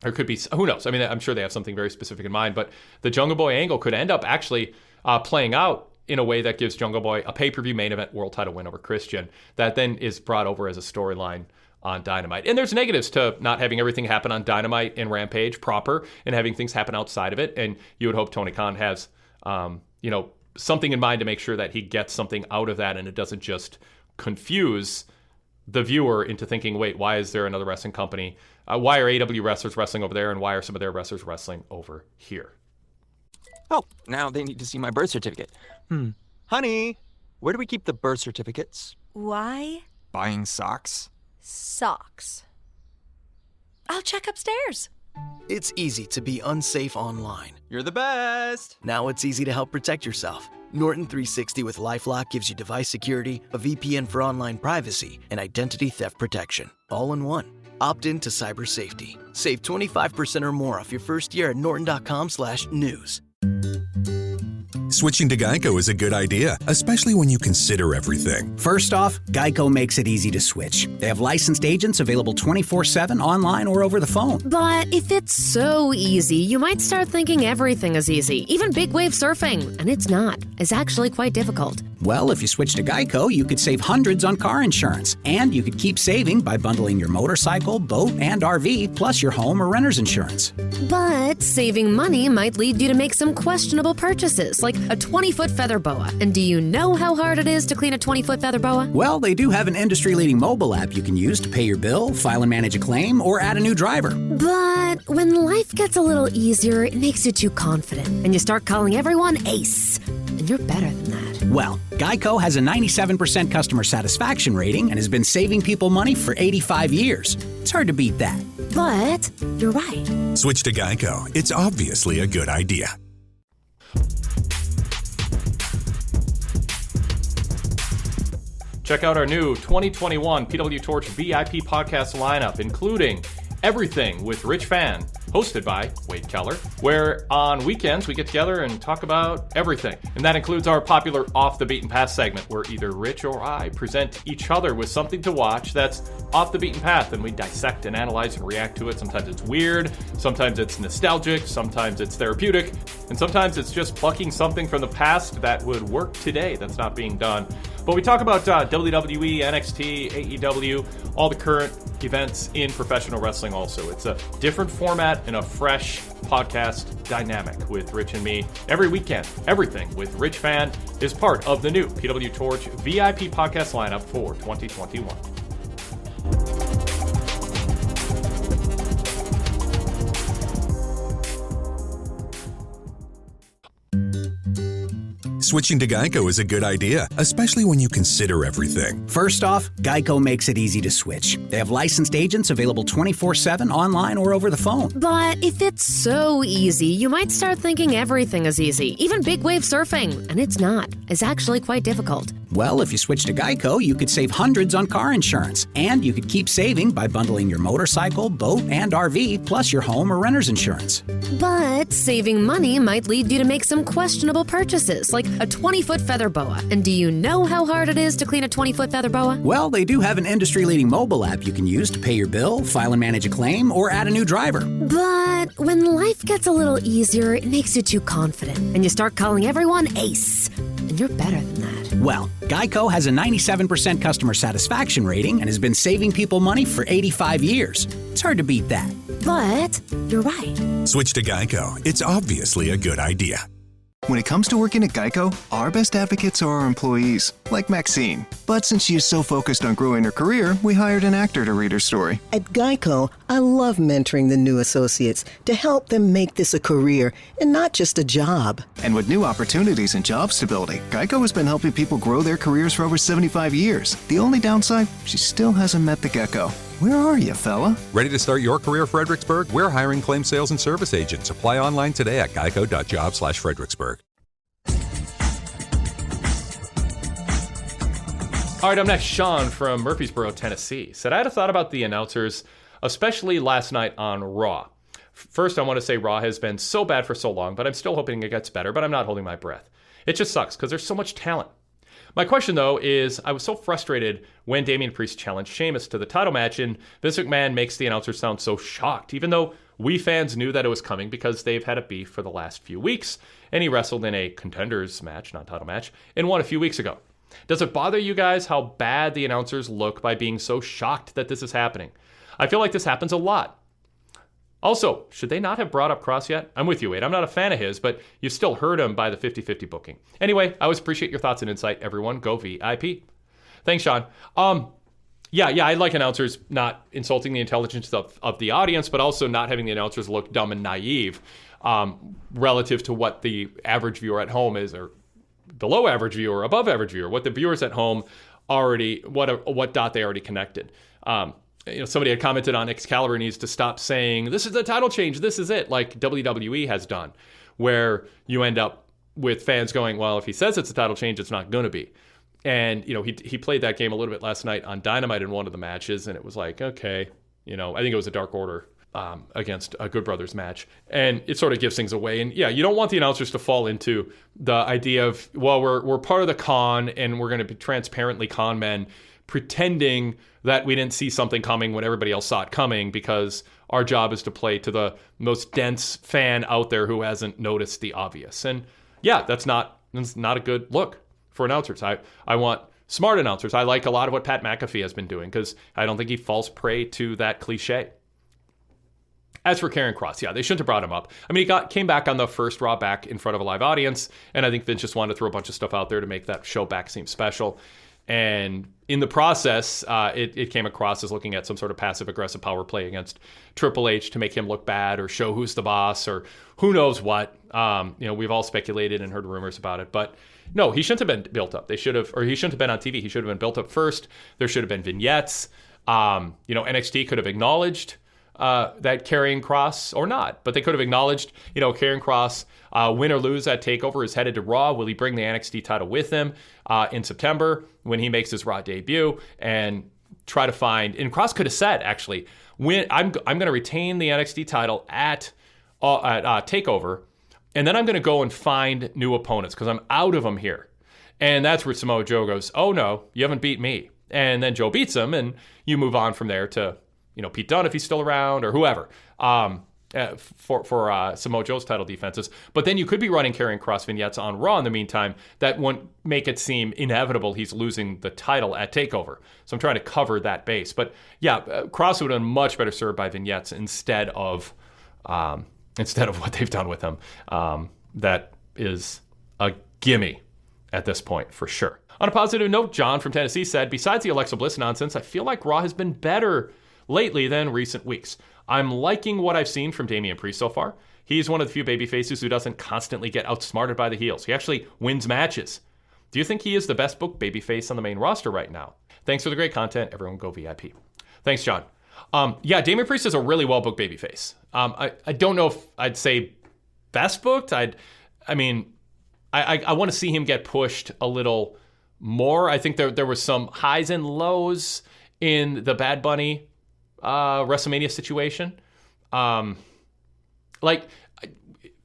Or could be, who knows? I mean, I'm sure they have something very specific in mind. But the Jungle Boy angle could end up actually playing out in a way that gives Jungle Boy a pay-per-view main event world title win over Christian that then is brought over as a storyline on Dynamite. And there's negatives to not having everything happen on Dynamite and Rampage proper and having things happen outside of it. And you would hope Tony Khan has, something in mind to make sure that he gets something out of that and it doesn't just confuse the viewer into thinking, wait, why is there another wrestling company? Why are AEW wrestlers wrestling over there and why are some of their wrestlers wrestling over here? Oh, now they need to see my birth certificate. Honey, where do we keep the birth certificates? Why? Buying socks? Socks. I'll check upstairs. It's easy to be unsafe online. You're the best! Now it's easy to help protect yourself. Norton 360 with LifeLock gives you device security, a VPN for online privacy, and identity theft protection, all in one. Opt in to cyber safety. Save 25% or more off your first year at norton.com/news. Switching to Geico is a good idea, especially when you consider everything. First off, Geico makes it easy to switch. They have licensed agents available 24/7 online or over the phone. But if it's so easy, you might start thinking everything is easy, even big wave surfing. And it's not. It's actually quite difficult. Well, if you switch to Geico, you could save hundreds on car insurance. And you could keep saving by bundling your motorcycle, boat, and RV, plus your home or renter's insurance. But saving money might lead you to make some questionable purchases, like a 20-foot feather boa. And do you know how hard it is to clean a 20-foot feather boa? Well, they do have an industry-leading mobile app you can use to pay your bill, file and manage a claim, or add a new driver. But when life gets a little easier, it makes you too confident, and you start calling everyone Ace. And you're better than that. Well, Geico has a 97% customer satisfaction rating and has been saving people money for 85 years. It's hard to beat that. But you're right. Switch to Geico. It's obviously a good idea. Check out our new 2021 PW Torch VIP podcast lineup, including Everything with Rich Fan, hosted by Wade Keller, where on weekends we get together and talk about everything. And that includes our popular Off the Beaten Path segment, where either Rich or I present each other with something to watch that's off the beaten path, and we dissect and analyze and react to it. Sometimes it's weird, sometimes it's nostalgic, sometimes it's therapeutic, and sometimes it's just plucking something from the past that would work today that's not being done. But we talk about WWE, NXT, AEW, all the current events in professional wrestling also. It's a different format and a fresh podcast dynamic with Rich and me every weekend. Everything with Rich Fan is part of the new PW Torch VIP podcast lineup for 2021. Switching to Geico is a good idea, especially when you consider everything. First off, Geico makes it easy to switch. They have licensed agents available 24/7 online or over the phone. But if it's so easy, you might start thinking everything is easy, even big wave surfing. And it's not. It's actually quite difficult. Well, if you switch to Geico, you could save hundreds on car insurance. And you could keep saving by bundling your motorcycle, boat, and RV, plus your home or renter's insurance. But saving money might lead you to make some questionable purchases, like a 20-foot feather boa. And do you know how hard it is to clean a 20-foot feather boa? Well, they do have an industry-leading mobile app you can use to pay your bill, file and manage a claim, or add a new driver. But when life gets a little easier, it makes you too confident, and you start calling everyone Ace. And you're better than that. Well, Geico has a 97% customer satisfaction rating and has been saving people money for 85 years. It's hard to beat that. But you're right. Switch to Geico. It's obviously a good idea. When it comes to working at Geico, our best advocates are our employees, like Maxine. But since she is so focused on growing her career, we hired an actor to read her story. At Geico, I love mentoring the new associates to help them make this a career and not just a job. And with new opportunities and job stability, Geico has been helping people grow their careers for over 75 years. The only downside, she still hasn't met the gecko. Where are you, fella? Ready to start your career, Fredericksburg? We're hiring claim sales and service agents. Apply online today at geico.job/Fredericksburg. All right, up next, Sean from Murfreesboro, Tennessee, said, I had a thought about the announcers, especially last night on Raw. First, I want to say Raw has been so bad for so long, but I'm still hoping it gets better, but I'm not holding my breath. It just sucks because there's so much talent. My question, though, is I was so frustrated when Damian Priest challenged Sheamus to the title match, and Vince McMahon makes the announcers sound so shocked, even though we fans knew that it was coming because they've had a beef for the last few weeks, and he wrestled in a contenders match, not title match, and won a few weeks ago. Does it bother you guys how bad the announcers look by being so shocked that this is happening? I feel like this happens a lot. Also, should they not have brought up Cross yet? I'm with you, Wade. I'm not a fan of his, but you still heard him by the 50-50 booking. Anyway, I always appreciate your thoughts and insight. Everyone, go VIP. Thanks, Sean. Yeah, I like announcers not insulting the intelligence of the audience, but also not having the announcers look dumb and naive relative to what the average viewer at home is, or below average viewer, above average viewer, what the viewers at home already, what dot they already connected. somebody had commented on Excalibur needs to stop saying, this is the title change, this is it, like WWE has done, where you end up with fans going, well, if he says it's a title change, it's not going to be. And, he played that game a little bit last night on Dynamite in one of the matches, and it was like, okay, I think it was a Dark Order against a Good Brothers match. And it sort of gives things away. And yeah, you don't want the announcers to fall into the idea of, well, we're part of the con and we're going to be transparently con men, pretending that we didn't see something coming when everybody else saw it coming, because our job is to play to the most dense fan out there who hasn't noticed the obvious. And yeah, that's not a good look for announcers. I want smart announcers. I like a lot of what Pat McAfee has been doing, because I don't think he falls prey to that cliche. As for Karrion Kross, yeah, they shouldn't have brought him up. I mean, he came back on the first Raw back in front of a live audience, and I think Vince just wanted to throw a bunch of stuff out there to make that show back seem special. And in the process, it came across as looking at some sort of passive-aggressive power play against Triple H to make him look bad, or show who's the boss, or who knows what. We've all speculated and heard rumors about it, but no, he shouldn't have been built up. He shouldn't have been on TV. He should have been built up first. There should have been vignettes. NXT could have acknowledged that Karrion Kross, or not, but they could have acknowledged, Karrion Kross, win or lose at TakeOver, is headed to Raw. Will he bring the NXT title with him in September when he makes his Raw debut? And try to find, and Kross could have said, actually, when I'm going to retain the NXT title at TakeOver, and then I'm going to go and find new opponents because I'm out of them here. And that's where Samoa Joe goes, oh no, you haven't beat me. And then Joe beats him, and you move on from there to, Pete Dunne if he's still around, or whoever, for Samoa Joe's title defenses. But then you could be running Karrion Kross vignettes on Raw in the meantime that won't make it seem inevitable he's losing the title at TakeOver. So I'm trying to cover that base. But yeah, Kross would have been much better served by vignettes instead of what they've done with him. That is a gimme at this point, for sure. On a positive note, John from Tennessee said, besides the Alexa Bliss nonsense, I feel like Raw has been better lately than recent weeks. I'm liking what I've seen from Damian Priest so far. He's one of the few babyfaces who doesn't constantly get outsmarted by the heels. He actually wins matches. Do you think he is the best booked babyface on the main roster right now? Thanks for the great content. Everyone go VIP. Thanks, John. Yeah, Damian Priest is a really well-booked babyface. I don't know if I'd say best booked. I want to see him get pushed a little more. I think there was some highs and lows in the Bad Bunny WrestleMania situation. The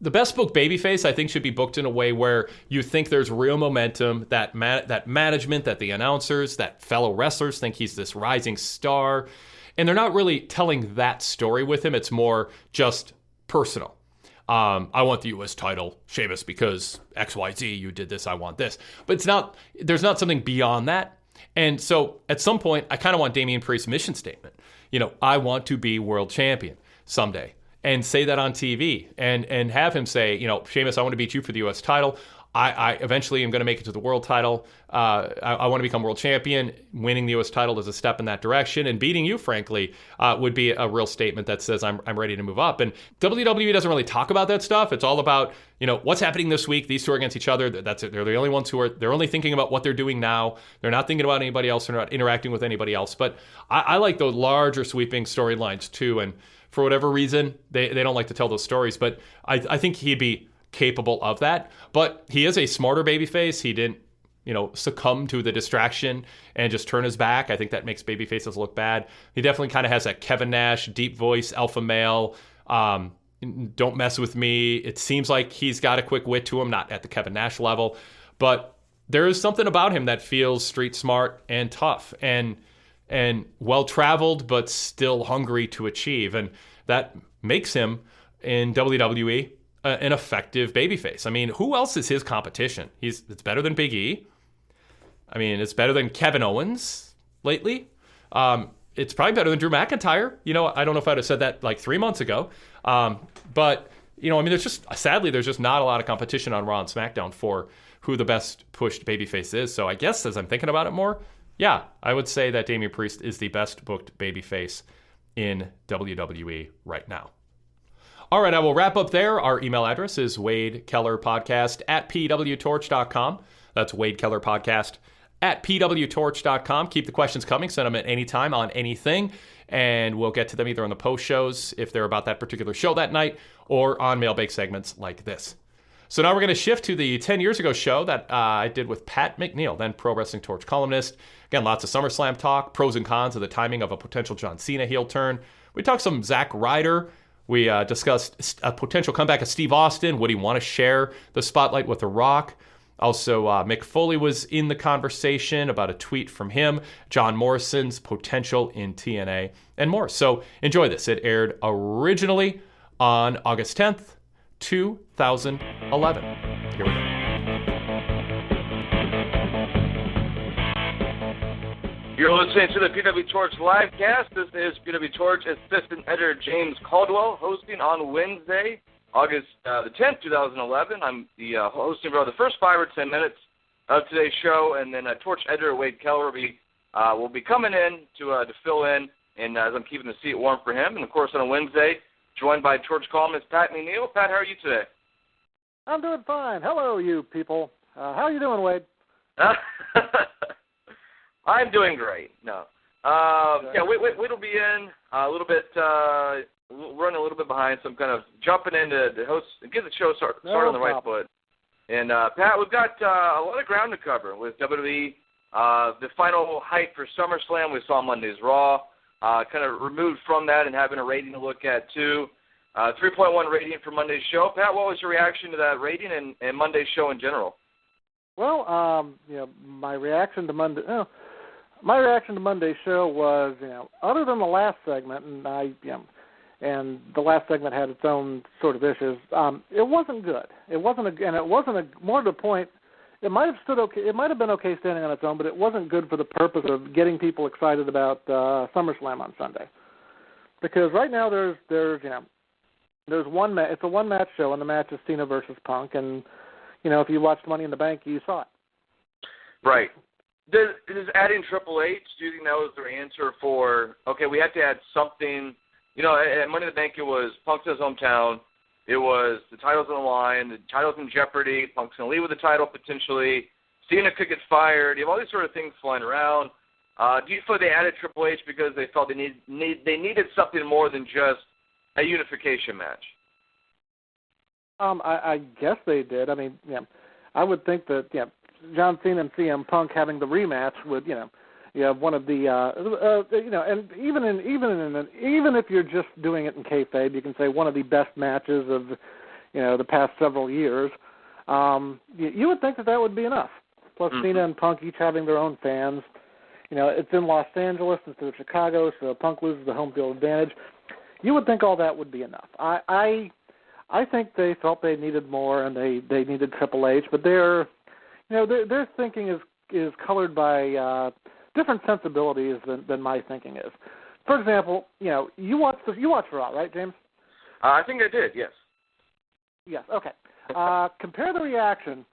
best booked babyface, I think, should be booked in a way where you think there's real momentum, that management, that the announcers, that fellow wrestlers think he's this rising star. And they're not really telling that story with him. It's more just personal. I want the U.S. title, Sheamus, because XYZ, you did this, I want this. But there's not something beyond that. And so at some point, I kind of want Damian Priest's mission statement. I want to be world champion someday, and say that on TV and have him say, Sheamus, I want to beat you for the U.S. title. I eventually am going to make it to the world title. I want to become world champion. Winning the U.S. title is a step in that direction, and beating you, frankly, would be a real statement that says I'm ready to move up. And WWE doesn't really talk about that stuff. It's all about what's happening this week. These two are against each other. That's it. They're the only ones they're only thinking about what they're doing now. They're not thinking about anybody else. They're not interacting with anybody else. But I like those larger sweeping storylines too. And for whatever reason, they don't like to tell those stories. But I think he'd be capable of that. But he is a smarter babyface. He didn't succumb to the distraction and just turn his back. I think that makes babyfaces look bad. He definitely kind of has that Kevin Nash, deep voice, alpha male, don't mess with me. It seems like he's got a quick wit to him, not at the Kevin Nash level, but there is something about him that feels street smart and tough and well-traveled, but still hungry to achieve. And that makes him, in WWE, an effective babyface. I mean, who else is his competition? It's better than Big E. I mean, it's better than Kevin Owens lately. It's probably better than Drew McIntyre. I don't know if I'd have said that like 3 months ago. But sadly, there's just not a lot of competition on Raw and SmackDown for who the best pushed babyface is. So I guess as I'm thinking about it more, yeah, I would say that Damian Priest is the best booked babyface in WWE right now. All right, I will wrap up there. Our email address is wadekellerpodcast@pwtorch.com. That's wadekellerpodcast at pwtorch.com. Keep the questions coming. Send them at any time on anything, and we'll get to them either on the post shows if they're about that particular show that night or on mailbag segments like this. So now we're going to shift to the 10 years ago show that I did with Pat McNeil, then Pro Wrestling Torch columnist. Again, lots of SummerSlam talk, pros and cons of the timing of a potential John Cena heel turn. We talked some Zack Ryder. We discussed a potential comeback of Steve Austin. Would he want to share the spotlight with The Rock? Also, Mick Foley was in the conversation about a tweet from him, John Morrison's potential in TNA, and more. So enjoy this. It aired originally on August 10th, 2011. Here we go. You're listening to the PW Torch livecast. This is PW Torch Assistant Editor James Caldwell hosting on Wednesday, August the 10th, 2011. I'm the hosting for the first 5 or 10 minutes of today's show, and then Torch Editor Wade Keller will be coming in to fill in, and as I'm keeping the seat warm for him. And, of course, on a Wednesday, joined by Torch columnist Pat McNeil. Pat, how are you today? I'm doing fine. Hello, you people. How are you doing, Wade? I'm doing great. No. Wade will be in a little bit, running a little bit behind, so I'm kind of jumping in to host, get the show started on the right foot. And, Pat, we've got a lot of ground to cover with WWE. The final hype for SummerSlam we saw on Monday's Raw. Kind of removed from that and having a rating to look at, too. 3.1 rating for Monday's show. Pat, what was your reaction to that rating and Monday's show in general? Well, my reaction to Monday's show was, other than the last segment, and the last segment had its own sort of issues. It wasn't good. It wasn't more to the point. It might have stood okay. It might have been okay standing on its own, but it wasn't good for the purpose of getting people excited about SummerSlam on Sunday. Because right now there's one match. It's a one-match show, and the match is Cena versus Punk. And if you watched Money in the Bank, you saw it. Right. Does adding Triple H, do you think that was their answer for, okay, we have to add something? At Money in the Bank, it was Punk's in his hometown. It was the title's on the line. The title's in jeopardy. Punk's going to leave with the title potentially. Cena could get fired. You have all these sort of things flying around. Do you feel they added Triple H because they felt they needed something more than just a unification match? I guess they did. I mean, I would think that John Cena and CM Punk having the rematch would, you have one of the, and even if you're just doing it in kayfabe, you can say one of the best matches of, the past several years. You would think that would be enough. Plus, Cena and Punk each having their own fans. It's in Los Angeles instead of Chicago, so Punk loses the home field advantage. You would think all that would be enough. I think they felt they needed more, and they needed Triple H, but their thinking is colored by different sensibilities than my thinking is. For example, you watched Raw, right, James? I think I did, yes. Yes, okay. Compare the reaction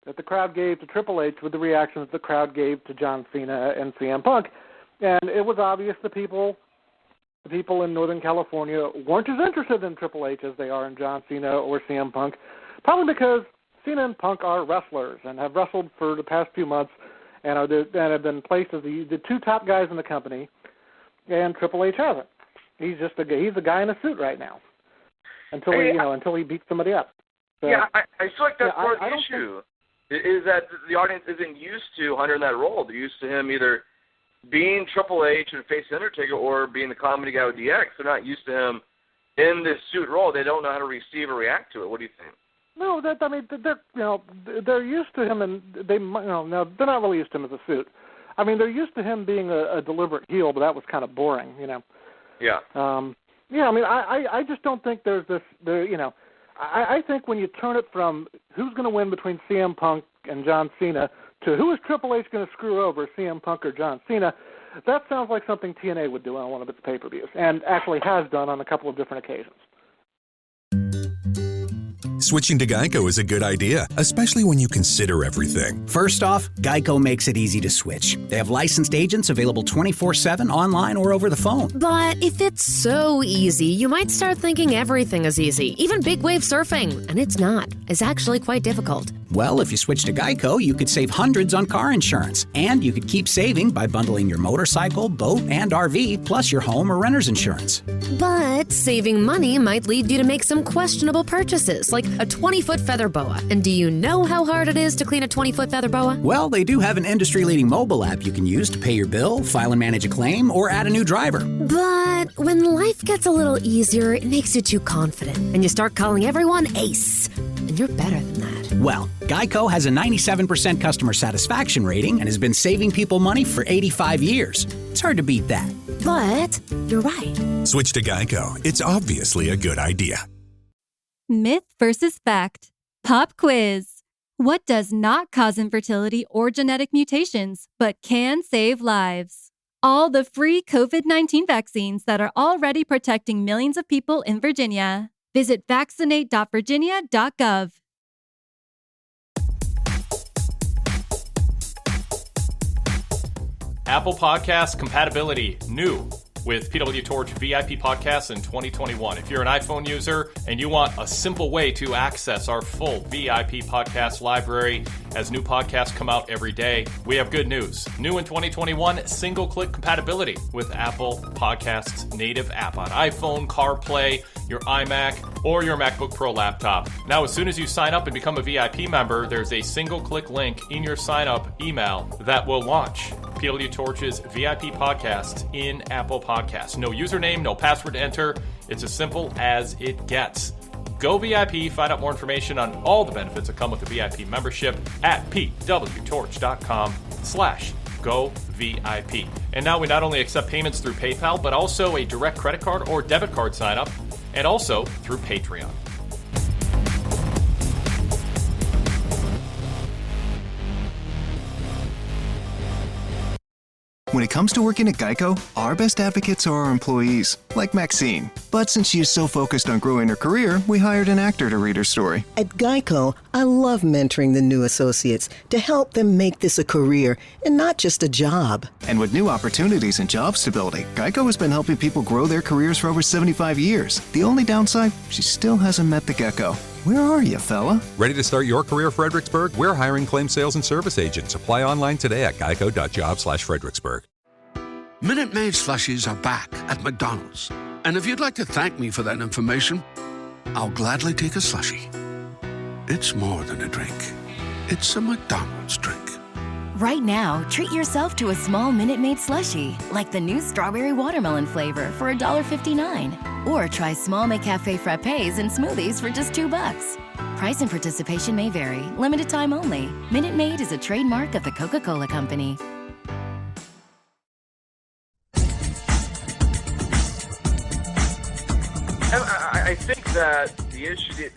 that the crowd gave to Triple H with the reaction that the crowd gave to John Cena and CM Punk. And it was obvious the people in Northern California weren't as interested in Triple H as they are in John Cena or CM Punk, probably because Cena and Punk are wrestlers and have wrestled for the past few months and have been placed as the two top guys in the company, and Triple H hasn't. He's a guy in a suit right now until he beats somebody up. So, I feel like that's part of the issue. Is that the audience isn't used to Hunter in that role. They're used to him either being Triple H and face Undertaker or being the comedy guy with DX. They're not used to him in this suit role. They don't know how to receive or react to it. What do you think? No, they're used to him, and they're not really used to him as a suit. I mean, they're used to him being a deliberate heel, but that was kind of boring, Yeah. I mean, I just don't think there's this. I think when you turn it from who's going to win between CM Punk and John Cena to who is Triple H going to screw over, CM Punk or John Cena, that sounds like something TNA would do on one of its pay-per-views, and actually has done on a couple of different occasions. Switching to Geico is a good idea, especially when you consider everything. First off, Geico makes it easy to switch. They have licensed agents available 24/7 online or over the phone. But if it's so easy, you might start thinking everything is easy, even big wave surfing. And it's not. It's actually quite difficult. Well, if you switch to Geico, you could save hundreds on car insurance. And you could keep saving by bundling your motorcycle, boat, and RV, plus your home or renter's insurance. But saving money might lead you to make some questionable purchases, like a 20-foot feather boa. And do you know how hard it is to clean a 20-foot feather boa? Well, they do have an industry-leading mobile app you can use to pay your bill, file and manage a claim, or add a new driver. But when life gets a little easier, it makes you too confident, and you start calling everyone Ace. And you're better than that. Well, Geico has a 97% customer satisfaction rating and has been saving people money for 85 years. It's hard to beat that. But you're right. Switch to Geico. It's obviously a good idea. Myth versus fact. Pop quiz. What does not cause infertility or genetic mutations, but can save lives? All the free COVID-19 vaccines that are already protecting millions of people in Virginia. Visit vaccinate.virginia.gov. Apple Podcast compatibility new with PW Torch VIP Podcasts in 2021. If you're an iPhone user and you want a simple way to access our full VIP podcast library as new podcasts come out every day, we have good news. New in 2021, single-click compatibility with Apple Podcasts native app on iPhone, CarPlay, your iMac, or your MacBook Pro laptop. Now, as soon as you sign up and become a VIP member, there's a single-click link in your sign-up email that will launch PW Torch's VIP podcast in Apple Podcasts. No username, no password to enter. It's as simple as it gets. Go VIP, find out more information on all the benefits that come with the VIP membership at pwtorch.com/govip. And now we not only accept payments through PayPal, but also a direct credit card or debit card sign up, and also through Patreon. When it comes to working at Geico, our best advocates are our employees, like Maxine. But since she is so focused on growing her career, we hired an actor to read her story. At Geico, I love mentoring the new associates to help them make this a career and not just a job. And with new opportunities and job stability, Geico has been helping people grow their careers for over 75 years. The only downside, she still hasn't met the gecko. Where are you, fella? Ready to start your career, Fredericksburg? We're hiring claim sales and service agents. Apply online today at geico.job/Fredericksburg. Minute Maid slushies are back at McDonald's. And if you'd like to thank me for that information, I'll gladly take a slushie. It's more than a drink. It's a McDonald's drink. Right now, treat yourself to a small Minute Maid slushie, like the new strawberry watermelon flavor for $1.59. Or try small McCafe frappes and smoothies for just $2. Price and participation may vary. Limited time only. Minute Maid is a trademark of the Coca-Cola Company. I think that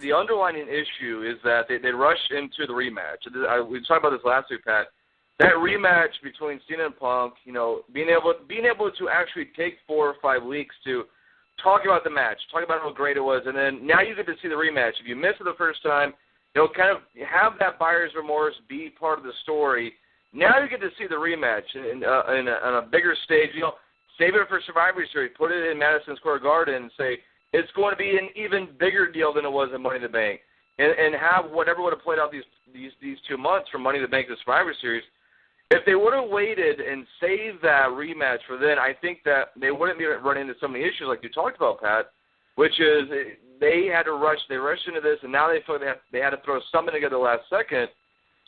the underlying issue is that they rush into the rematch. We talked about this last week, Pat. That rematch between Cena and Punk, being able to actually take 4 or 5 weeks to talk about the match, talk about how great it was, and then now you get to see the rematch. If you missed it the first time, kind of have that buyer's remorse be part of the story. Now you get to see the rematch on a bigger stage. Save it for Survivor Series, put it in Madison Square Garden, and say it's going to be an even bigger deal than it was in Money in the Bank, and have whatever would have played out these 2 months from Money in the Bank to Survivor Series. If they would have waited and saved that rematch for then, I think that they wouldn't be running into so many issues like you talked about, Pat, which is they had to rush. They rushed into this, and now they feel they had to throw something together last second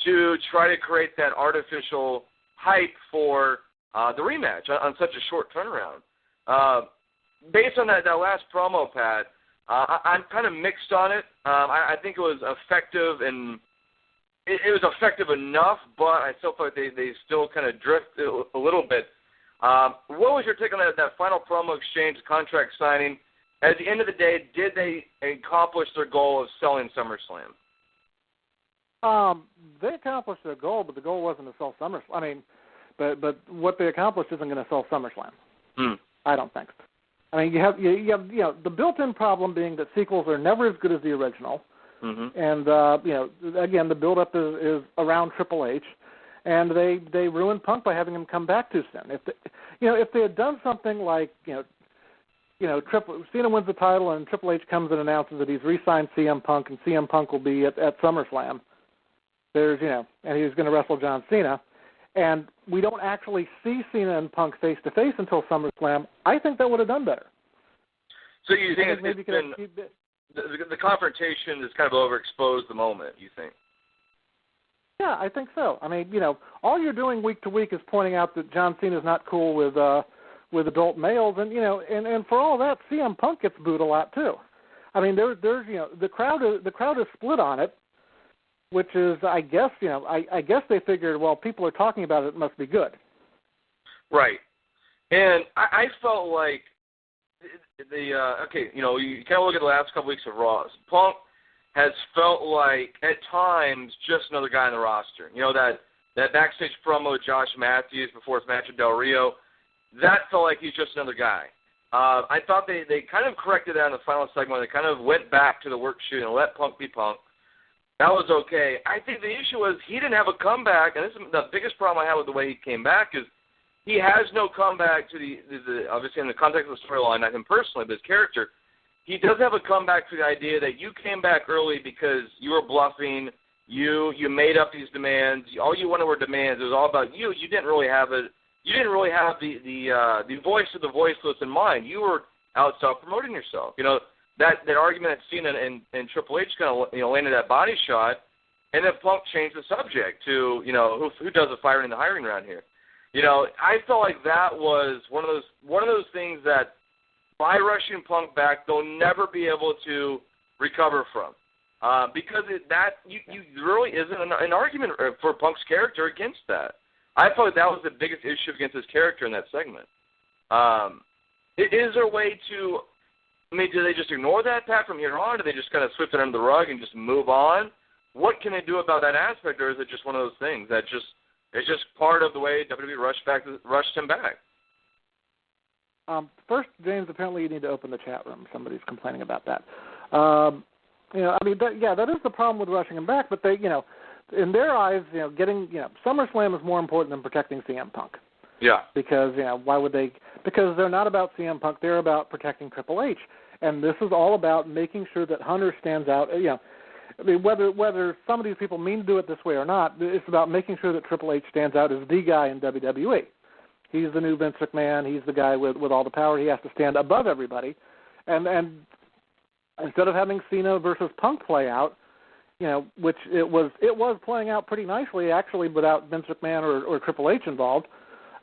to try to create that artificial hype for the rematch on such a short turnaround. Based on that last promo, Pat, I'm kind of mixed on it. I think it was effective and it was effective enough, but I still feel like they still kind of drift a little bit. What was your take on that final promo exchange, contract signing? At the end of the day, did they accomplish their goal of selling SummerSlam? They accomplished their goal, but the goal wasn't to sell SummerSlam. I mean, but what they accomplished isn't going to sell SummerSlam. I don't think. I mean, you have the built-in problem being that sequels are never as good as the original. Mm-hmm. And again, the build-up is around Triple H, and they ruined Punk by having him come back too soon. If they had done something like Cena wins the title and Triple H comes and announces that he's re-signed CM Punk and CM Punk will be at SummerSlam. And he's going to wrestle John Cena, and we don't actually see Cena and Punk face to face until SummerSlam. I think that would have done better. So you think the confrontation has kind of overexposed the moment? You think? Yeah, I think so. I mean, all you're doing week to week is pointing out that John Cena is not cool with adult males, and and for all that, CM Punk gets booed a lot too. I mean, there's the crowd is split on it, which is I guess they figured, well, people are talking about it, it must be good. Right, and I felt like you kind of look at the last couple weeks of Raw. Punk has felt like at times just another guy on the roster. That backstage promo with Josh Matthews before his match with Del Rio. That felt like he's just another guy. I thought they kind of corrected that in the final segment. They kind of went back to the work shoot and let Punk be Punk. That was okay. I think the issue was he didn't have a comeback, and this is the biggest problem I had with the way he came back is he has no comeback to the obviously in the context of the storyline, not him personally, but his character. He does have a comeback to the idea that you came back early because you were bluffing. You made up these demands. All you wanted were demands. It was all about you. You didn't really have it. You didn't really have the voice of the voiceless in mind. You were out self-promoting yourself. That argument that Cena and Triple H kind of landed that body shot, and then Punk changed the subject to who does the firing and the hiring around here. I felt like that was one of those things that by rushing Punk back, they'll never be able to recover from because you really isn't an argument for Punk's character against that. I felt like that was the biggest issue against his character in that segment. Is there a way to, do they just ignore that, Pat, from here on? Do they just kind of sweep it under the rug and just move on? What can they do about that aspect, or is it just one of those things that it's just part of the way WWE rushed him back? First, James, apparently you need to open the chat room. Somebody's complaining about that. That is the problem with rushing him back, but they, in their eyes, SummerSlam is more important than protecting CM Punk. Yeah. Because, why would they? Because they're not about CM Punk. They're about protecting Triple H. And this is all about making sure that Hunter stands out. Whether some of these people mean to do it this way or not, it's about making sure that Triple H stands out as the guy in WWE. He's the new Vince McMahon. He's the guy with all the power. He has to stand above everybody. And instead of having Cena versus Punk play out, which it was playing out pretty nicely actually without Vince McMahon or Triple H involved.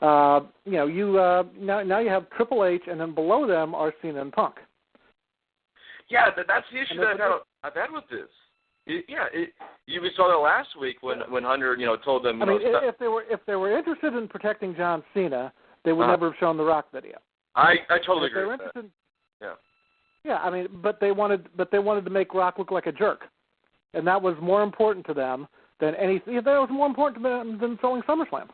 Now you have Triple H, and then below them are Cena and Punk. Yeah, that's the issue that I've had with this. We saw that last week when Hunter told them. If they were interested in protecting John Cena, they would never have shown the Rock video. I totally agree with that. Yeah, but they wanted to make Rock look like a jerk, and that was more important to them than anything. That was more important to them than selling SummerSlam.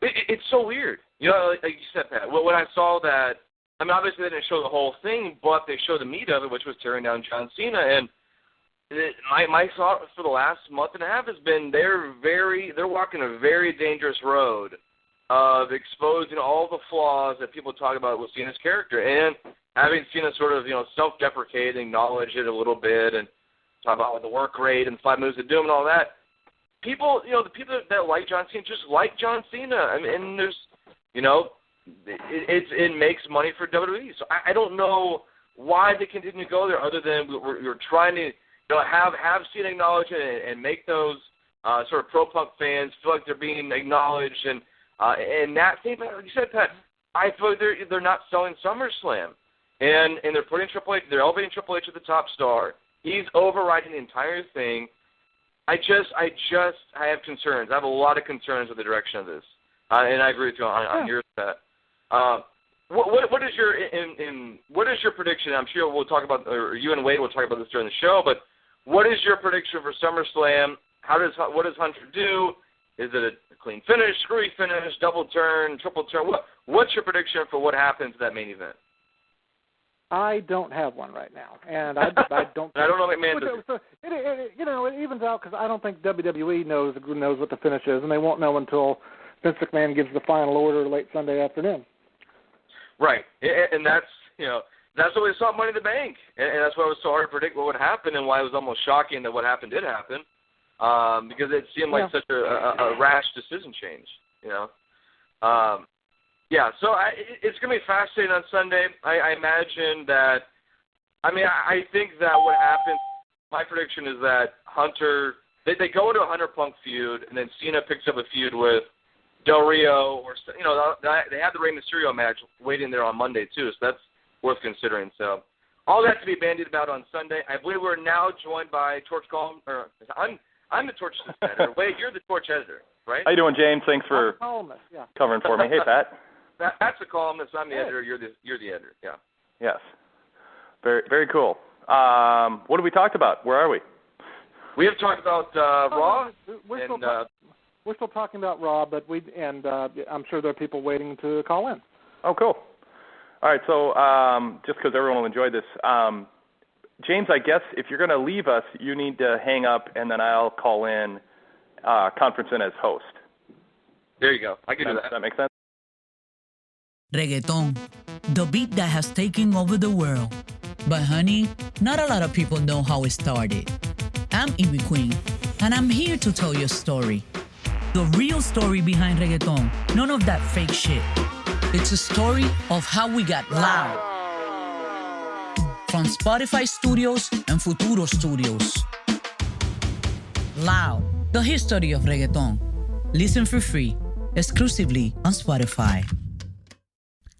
It's so weird, like you said, Pat. When I saw that, obviously they didn't show the whole thing, but they showed the meat of it, which was tearing down John Cena. And my thought for the last month and a half has been they're walking a very dangerous road of exposing all the flaws that people talk about with Cena's character, and having Cena sort of self-deprecate, acknowledge it a little bit, and talk about the work rate and 5 moves of doom and all that. People, the people that like John Cena just like John Cena. And there's, it makes money for WWE. So I don't know why they continue to go there, other than we're trying to have Cena acknowledge it and make those sort of pro-Punk fans feel like they're being acknowledged. And that thing, like you said, Pat, I feel like they're not selling SummerSlam. And they're putting Triple H, they're elevating Triple H as the top star. He's overriding the entire thing. I have concerns. I have a lot of concerns with the direction of this, and I agree with you on yours, Pat. What is your prediction? I'm sure we'll talk about, or you and Wade will talk about this during the show. But what is your prediction for SummerSlam? What does Hunter do? Is it a clean finish, screwy finish, double turn, triple turn? What's your prediction for what happens in that main event? I don't have one right now, and I don't. I don't know if McMahon does. So it evens out because I don't think WWE knows what the finish is, and they won't know until Vince McMahon gives the final order late Sunday afternoon. Right, and that's that's what we saw at Money in the Bank, and that's why it was so hard to predict what would happen, and why it was almost shocking that what happened did happen, because it seemed like such a rash decision change. So it's going to be fascinating on Sunday. I imagine that, I think that what happens, my prediction is that Hunter, they go into a Hunter-Punk feud, and then Cena picks up a feud with Del Rio, or, they have the Rey Mysterio match waiting there on Monday, too, so that's worth considering. So all that to be bandied about on Sunday. I believe we're now joined by Torch Column, or I'm the Torch editor. Wade, you're the Torch editor, right? How you doing, James? Thanks for covering for me. Hey, Pat. That's the columnist. I'm the editor. You're the editor. Yeah. Yes. Very, very cool. What have we talked about? Where are we? We have talked about Raw. We're still talking about Raw, but I'm sure there are people waiting to call in. Oh, cool. All right. So just because everyone will enjoy this, James, I guess if you're going to leave us, you need to hang up, and then I'll call in, conference in as host. There you go. I can do that. Does that make sense? Reggaeton, the beat that has taken over the world. But honey, not a lot of people know how it started. I'm Ivy Queen, and I'm here to tell you a story. The real story behind reggaeton, none of that fake shit. It's a story of how we got loud. From Spotify Studios and Futuro Studios. Loud, the history of reggaeton. Listen for free, exclusively on Spotify.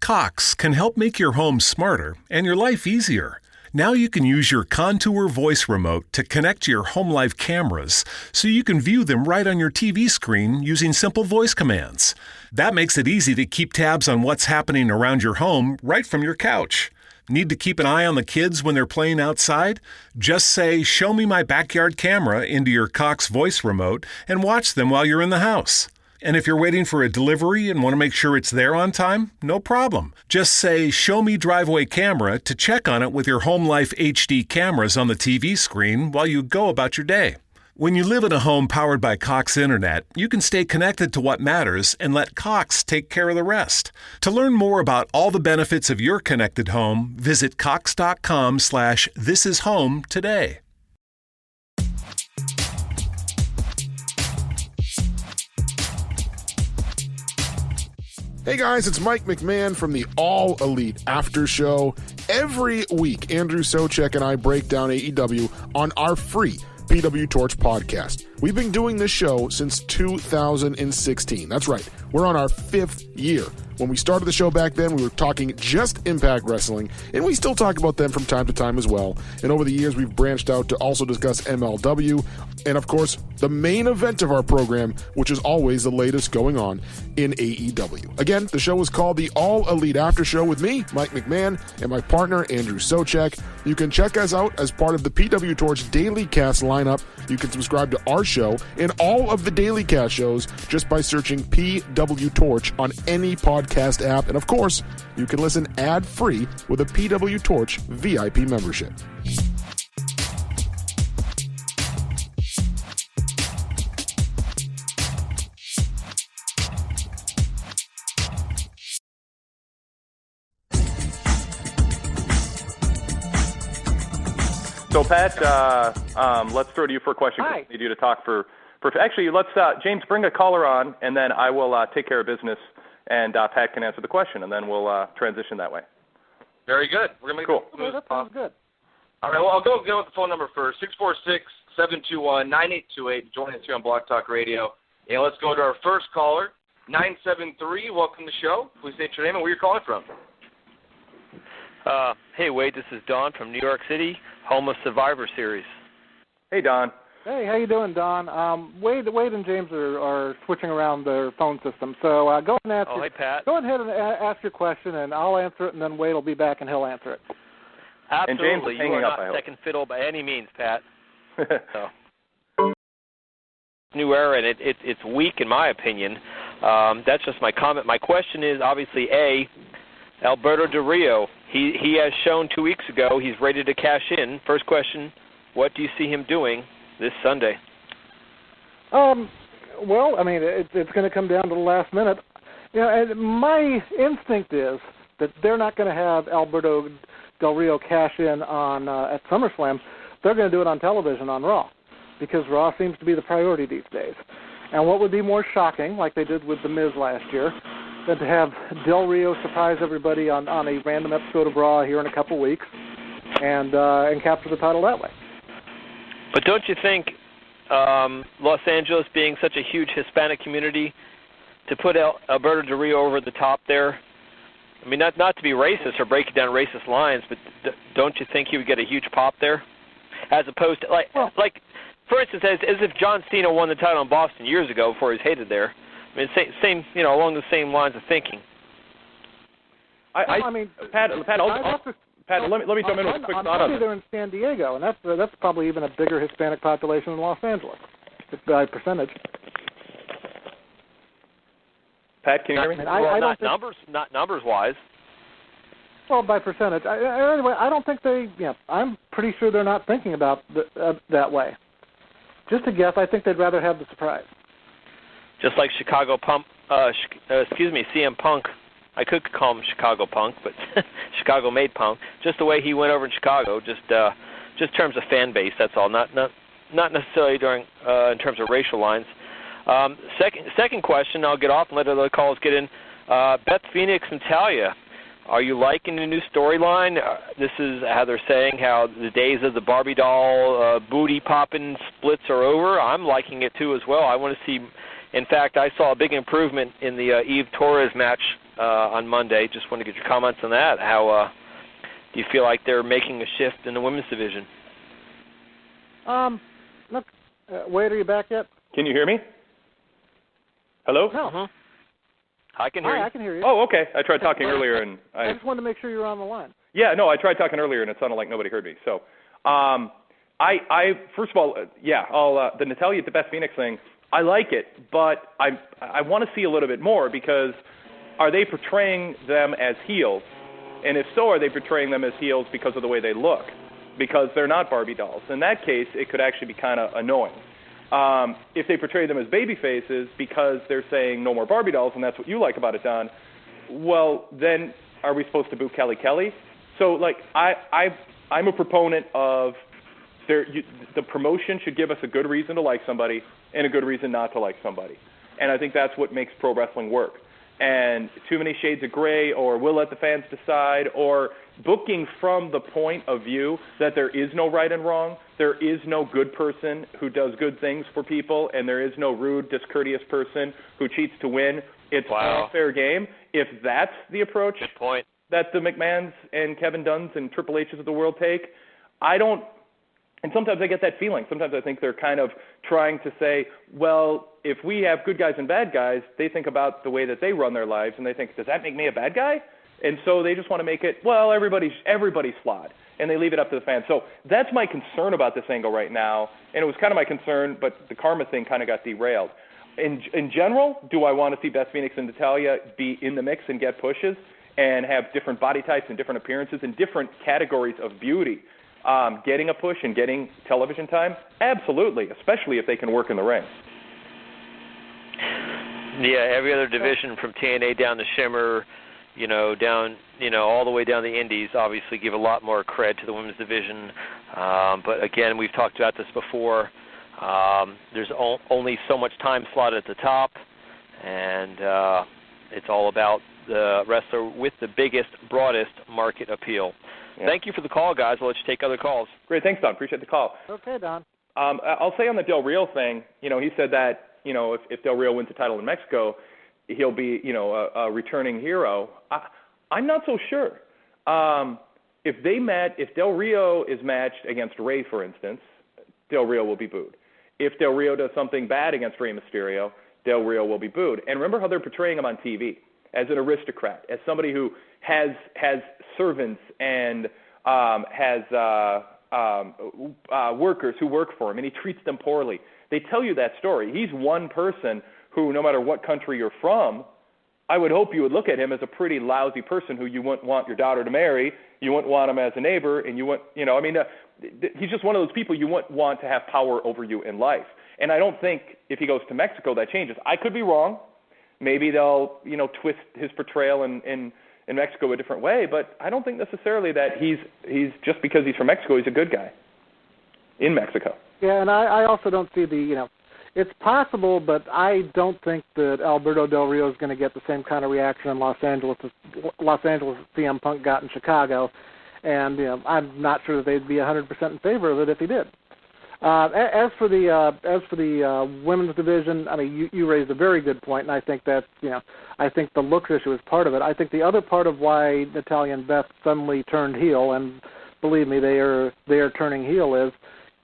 Cox can help make your home smarter and your life easier. Now you can use your Contour voice remote to connect to your home life cameras so you can view them right on your TV screen using simple voice commands. That makes it easy to keep tabs on what's happening around your home right from your couch. Need to keep an eye on the kids when they're playing outside? Just say, "Show me my backyard camera" into your Cox voice remote and watch them while you're in the house. And if you're waiting for a delivery and want to make sure it's there on time, no problem. Just say, "Show me driveway camera" to check on it with your Home Life HD cameras on the TV screen while you go about your day. When you live in a home powered by Cox Internet, you can stay connected to what matters and let Cox take care of the rest. To learn more about all the benefits of your connected home, visit cox.com/thisishome today. Hey guys, it's Mike McMahon from the All Elite After Show. Every week, Andrew Socek and I break down AEW on our free PW Torch podcast. We've been doing this show since 2016. That's right, we're on our 5th year. When we started the show back then, we were talking just Impact Wrestling, and we still talk about them from time to time as well. And over the years, we've branched out to also discuss MLW, and of course, the main event of our program, which is always the latest going on in AEW. Again, the show is called the All Elite After Show with me, Mike McMahon, and my partner, Andrew Socek. You can check us out as part of the PW Torch Daily Cast lineup. You can subscribe to our show and all of the Daily Cast shows just by searching PW Torch on any podcast app. And of course, you can listen ad-free with a PW Torch VIP membership. So, Pat, let's throw to you for a question. Hi. We need you to talk for actually, let's, James, bring a caller on, and then I will take care of business, and Pat can answer the question, and then we'll transition that way. Very good. We're going to make cool. That sounds good. All right, well, I'll go with the phone number first, 646-721-9828. Join us here on Blog Talk Radio. And let's go to our first caller, 973. Welcome to the show. Please state your name and where you're calling from. Hey, Wade, this is Don from New York City, home of Survivor Series. Hey, Don. Hey, how you doing, Don? Wade and James are switching around their phone system, so go ahead and ask. Hey, Pat. Go ahead and ask your question, and I'll answer it, and then Wade will be back and he'll answer it. Absolutely, and James you are up, not second fiddle by any means, Pat. So. New era, and it's weak in my opinion. That's just my comment. My question is obviously A. Alberto Del Rio, He has shown 2 weeks ago he's ready to cash in. First question, what do you see him doing this Sunday? Well, I mean, it's going to come down to the last minute. And my instinct is that they're not going to have Alberto Del Rio cash in on at SummerSlam. They're going to do it on television on Raw, because Raw seems to be the priority these days. And what would be more shocking, like they did with The Miz last year, than to have Del Rio surprise everybody on a random episode of Raw here in a couple weeks and capture the title that way. But don't you think Los Angeles being such a huge Hispanic community, to put Alberto Del Rio over the top there, I mean, not to be racist or breaking down racist lines, but don't you think he would get a huge pop there? As opposed to, like for instance, as if John Cena won the title in Boston years ago before he was hated there. I mean, same, along the same lines of thinking. Pat, let me jump in with a quick thought on this. They're in San Diego, and that's probably even a bigger Hispanic population than Los Angeles, by percentage. Pat, can you hear me? Not numbers-wise. Well, by percentage. Anyway, I don't think I'm pretty sure they're not thinking about that way. Just to guess, I think they'd rather have the surprise. Just like CM Punk. I could call him Chicago Punk, but Chicago made Punk. Just the way he went over in Chicago, just terms of fan base. That's all. Not necessarily in terms of racial lines. Second question. I'll get off and let other calls get in. Beth Phoenix and Talia. Are you liking the new storyline? This is how they're saying how the days of the Barbie doll booty popping splits are over. I'm liking it too as well. I want to see. In fact, I saw a big improvement in the Eve Torres match on Monday. Just want to get your comments on that. How do you feel like they're making a shift in the women's division? Look, Wade, are you back yet? Can you hear me? Hello? No. Uh-huh. I can hear you. I can hear you. Oh, okay. I tried talking earlier, and I just wanted to make sure you were on the line. Yeah, no, I tried talking earlier, and it sounded like nobody heard me. So, I first of all, the Natalya the Beth Phoenix thing, I like it, but I want to see a little bit more, because are they portraying them as heels? And if so, are they portraying them as heels because of the way they look? Because they're not Barbie dolls. In that case, it could actually be kind of annoying. If they portray them as baby faces because they're saying no more Barbie dolls, and that's what you like about it, Don, well, then are we supposed to boo Kelly Kelly? So, I'm a proponent of the promotion should give us a good reason to like somebody and a good reason not to like somebody. And I think that's what makes pro wrestling work. And too many shades of gray, or we'll let the fans decide, or booking from the point of view that there is no right and wrong, there is no good person who does good things for people, and there is no rude, discourteous person who cheats to win. It's all fair game. If that's the approach that the McMahons and Kevin Dunns and Triple H's of the world take, and sometimes I get that feeling. Sometimes I think they're kind of trying to say, well, if we have good guys and bad guys, they think about the way that they run their lives, and they think, does that make me a bad guy? And so they just want to make it, well, everybody's flawed, and they leave it up to the fans. So that's my concern about this angle right now, and it was kind of my concern, but the karma thing kind of got derailed. In general, do I want to see Beth Phoenix and Natalya be in the mix and get pushes and have different body types and different appearances and different categories of beauty? Getting a push and getting television time? Absolutely, especially if they can work in the ring. Yeah, every other division from TNA down to Shimmer, down, all the way down the Indies, obviously give a lot more cred to the women's division. But again, we've talked about this before. There's only so much time slot at the top, and it's all about the wrestler with the biggest, broadest market appeal. Yeah. Thank you for the call, guys. I'll let you take other calls. Great. Thanks, Don. Appreciate the call. Okay, Don. I'll say on the Del Rio thing, he said that, if Del Rio wins the title in Mexico, he'll be, a returning hero. I'm not so sure. If Del Rio is matched against Rey, for instance, Del Rio will be booed. If Del Rio does something bad against Rey Mysterio, Del Rio will be booed. And remember how they're portraying him on TV as an aristocrat, as somebody who has servants and has workers who work for him, and he treats them poorly. They tell you that story. He's one person who, no matter what country you're from, I would hope you would look at him as a pretty lousy person who you wouldn't want your daughter to marry. You wouldn't want him as a neighbor, and you wouldn't, he's just one of those people you wouldn't want to have power over you in life. And I don't think if he goes to Mexico that changes. I could be wrong. Maybe they'll, twist his portrayal in Mexico a different way, but I don't think necessarily that he's just because he's from Mexico, he's a good guy in Mexico. Yeah, and I also don't see it's possible, but I don't think that Alberto Del Rio is going to get the same kind of reaction in Los Angeles as CM Punk got in Chicago, and I'm not sure that they'd be 100% in favor of it if he did. As for the women's division, I mean, you raised a very good point, and I think that I think the looks issue is part of it. I think the other part of why Natalya and Beth suddenly turned heel, and believe me, they are turning heel, is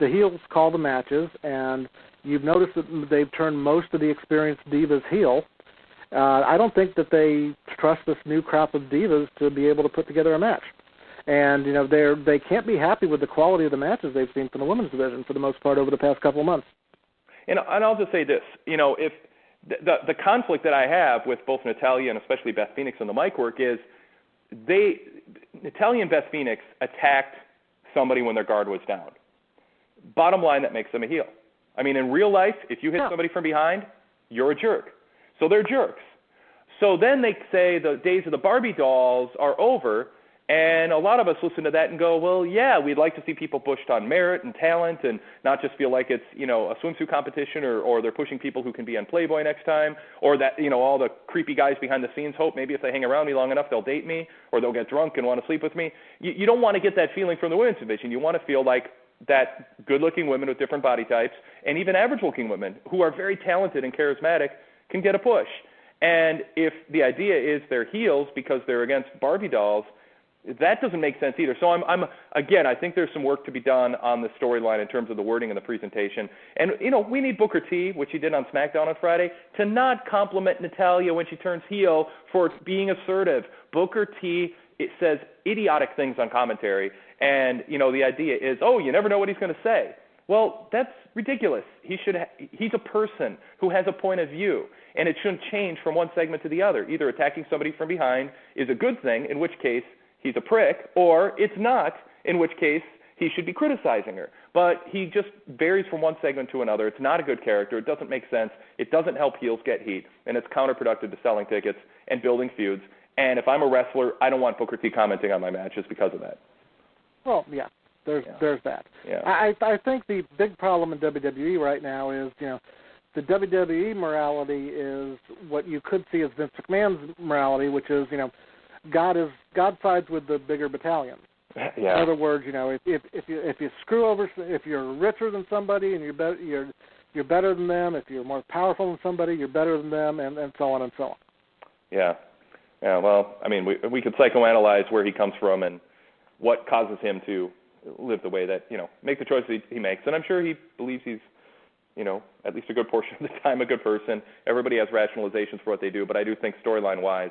the heels call the matches, and you've noticed that they've turned most of the experienced divas heel. I don't think that they trust this new crop of divas to be able to put together a match. And, they can't be happy with the quality of the matches they've seen from the women's division for the most part over the past couple of months. And I'll just say this, if the conflict that I have with both Natalya and especially Beth Phoenix and the mic work is Natalya and Beth Phoenix attacked somebody when their guard was down. Bottom line, that makes them a heel. I mean, in real life, if you hit somebody from behind, you're a jerk. So they're jerks. So then they say the days of the Barbie dolls are over, and a lot of us listen to that and go, well, yeah, we'd like to see people pushed on merit and talent and not just feel like it's, a swimsuit competition or they're pushing people who can be on Playboy next time, or that, all the creepy guys behind the scenes hope maybe if they hang around me long enough, they'll date me or they'll get drunk and want to sleep with me. You don't want to get that feeling from the women's division. You want to feel like that good-looking women with different body types and even average-looking women who are very talented and charismatic can get a push. And if the idea is they're heels because they're against Barbie dolls, that doesn't make sense either. So I think there's some work to be done on the storyline in terms of the wording and the presentation. And, we need Booker T, which he did on SmackDown on Friday, to not compliment Natalya when she turns heel for being assertive. Booker T, it says idiotic things on commentary. And, the idea is, you never know what he's going to say. Well, that's ridiculous. He's a person who has a point of view, and it shouldn't change from one segment to the other. Either attacking somebody from behind is a good thing, in which case he's a prick, or it's not, in which case he should be criticizing her. But he just varies from one segment to another. It's not a good character. It doesn't make sense. It doesn't help heels get heat, and it's counterproductive to selling tickets and building feuds. And if I'm a wrestler, I don't want Booker T commenting on my matches because of that. Well, yeah, there's that. Yeah. I think the big problem in WWE right now is, the WWE morality is what you could see as Vince McMahon's morality, which is, God sides with the bigger battalion. Yeah. In other words, if you screw over, if you're richer than somebody and you're better than them, if you're more powerful than somebody, you're better than them, and so on and so on. Yeah. Yeah. Well, I mean, we could psychoanalyze where he comes from and what causes him to live the way that, make the choices he makes. And I'm sure he believes he's, at least a good portion of the time a good person. Everybody has rationalizations for what they do, but I do think storyline-wise,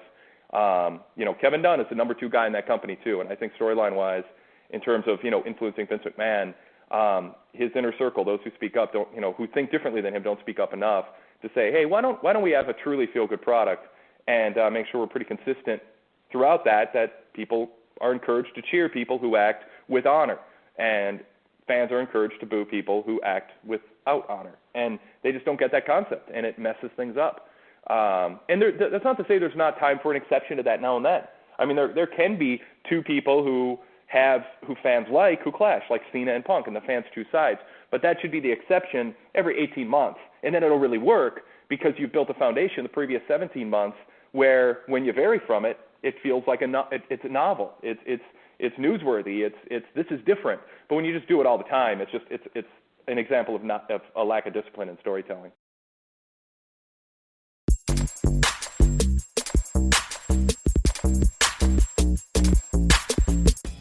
Kevin Dunn is the number 2 guy in that company too. And I think storyline-wise, in terms of, influencing Vince McMahon, his inner circle, those who speak up, who think differently than him, don't speak up enough to say, hey, why don't we have a truly feel-good product and make sure we're pretty consistent throughout that people are encouraged to cheer people who act with honor, and fans are encouraged to boo people who act without honor. And they just don't get that concept, and it messes things up. And that's not to say there's not time for an exception to that now and then. I mean, there can be 2 people who fans like who clash, like Cena and Punk, and the fans' 2 sides. But that should be the exception every 18 months, and then it'll really work because you've built a foundation the previous 17 months where when you vary from it, it feels like it's a novel. It's newsworthy. This is different. But when you just do it all the time, it's an example of a lack of discipline in storytelling.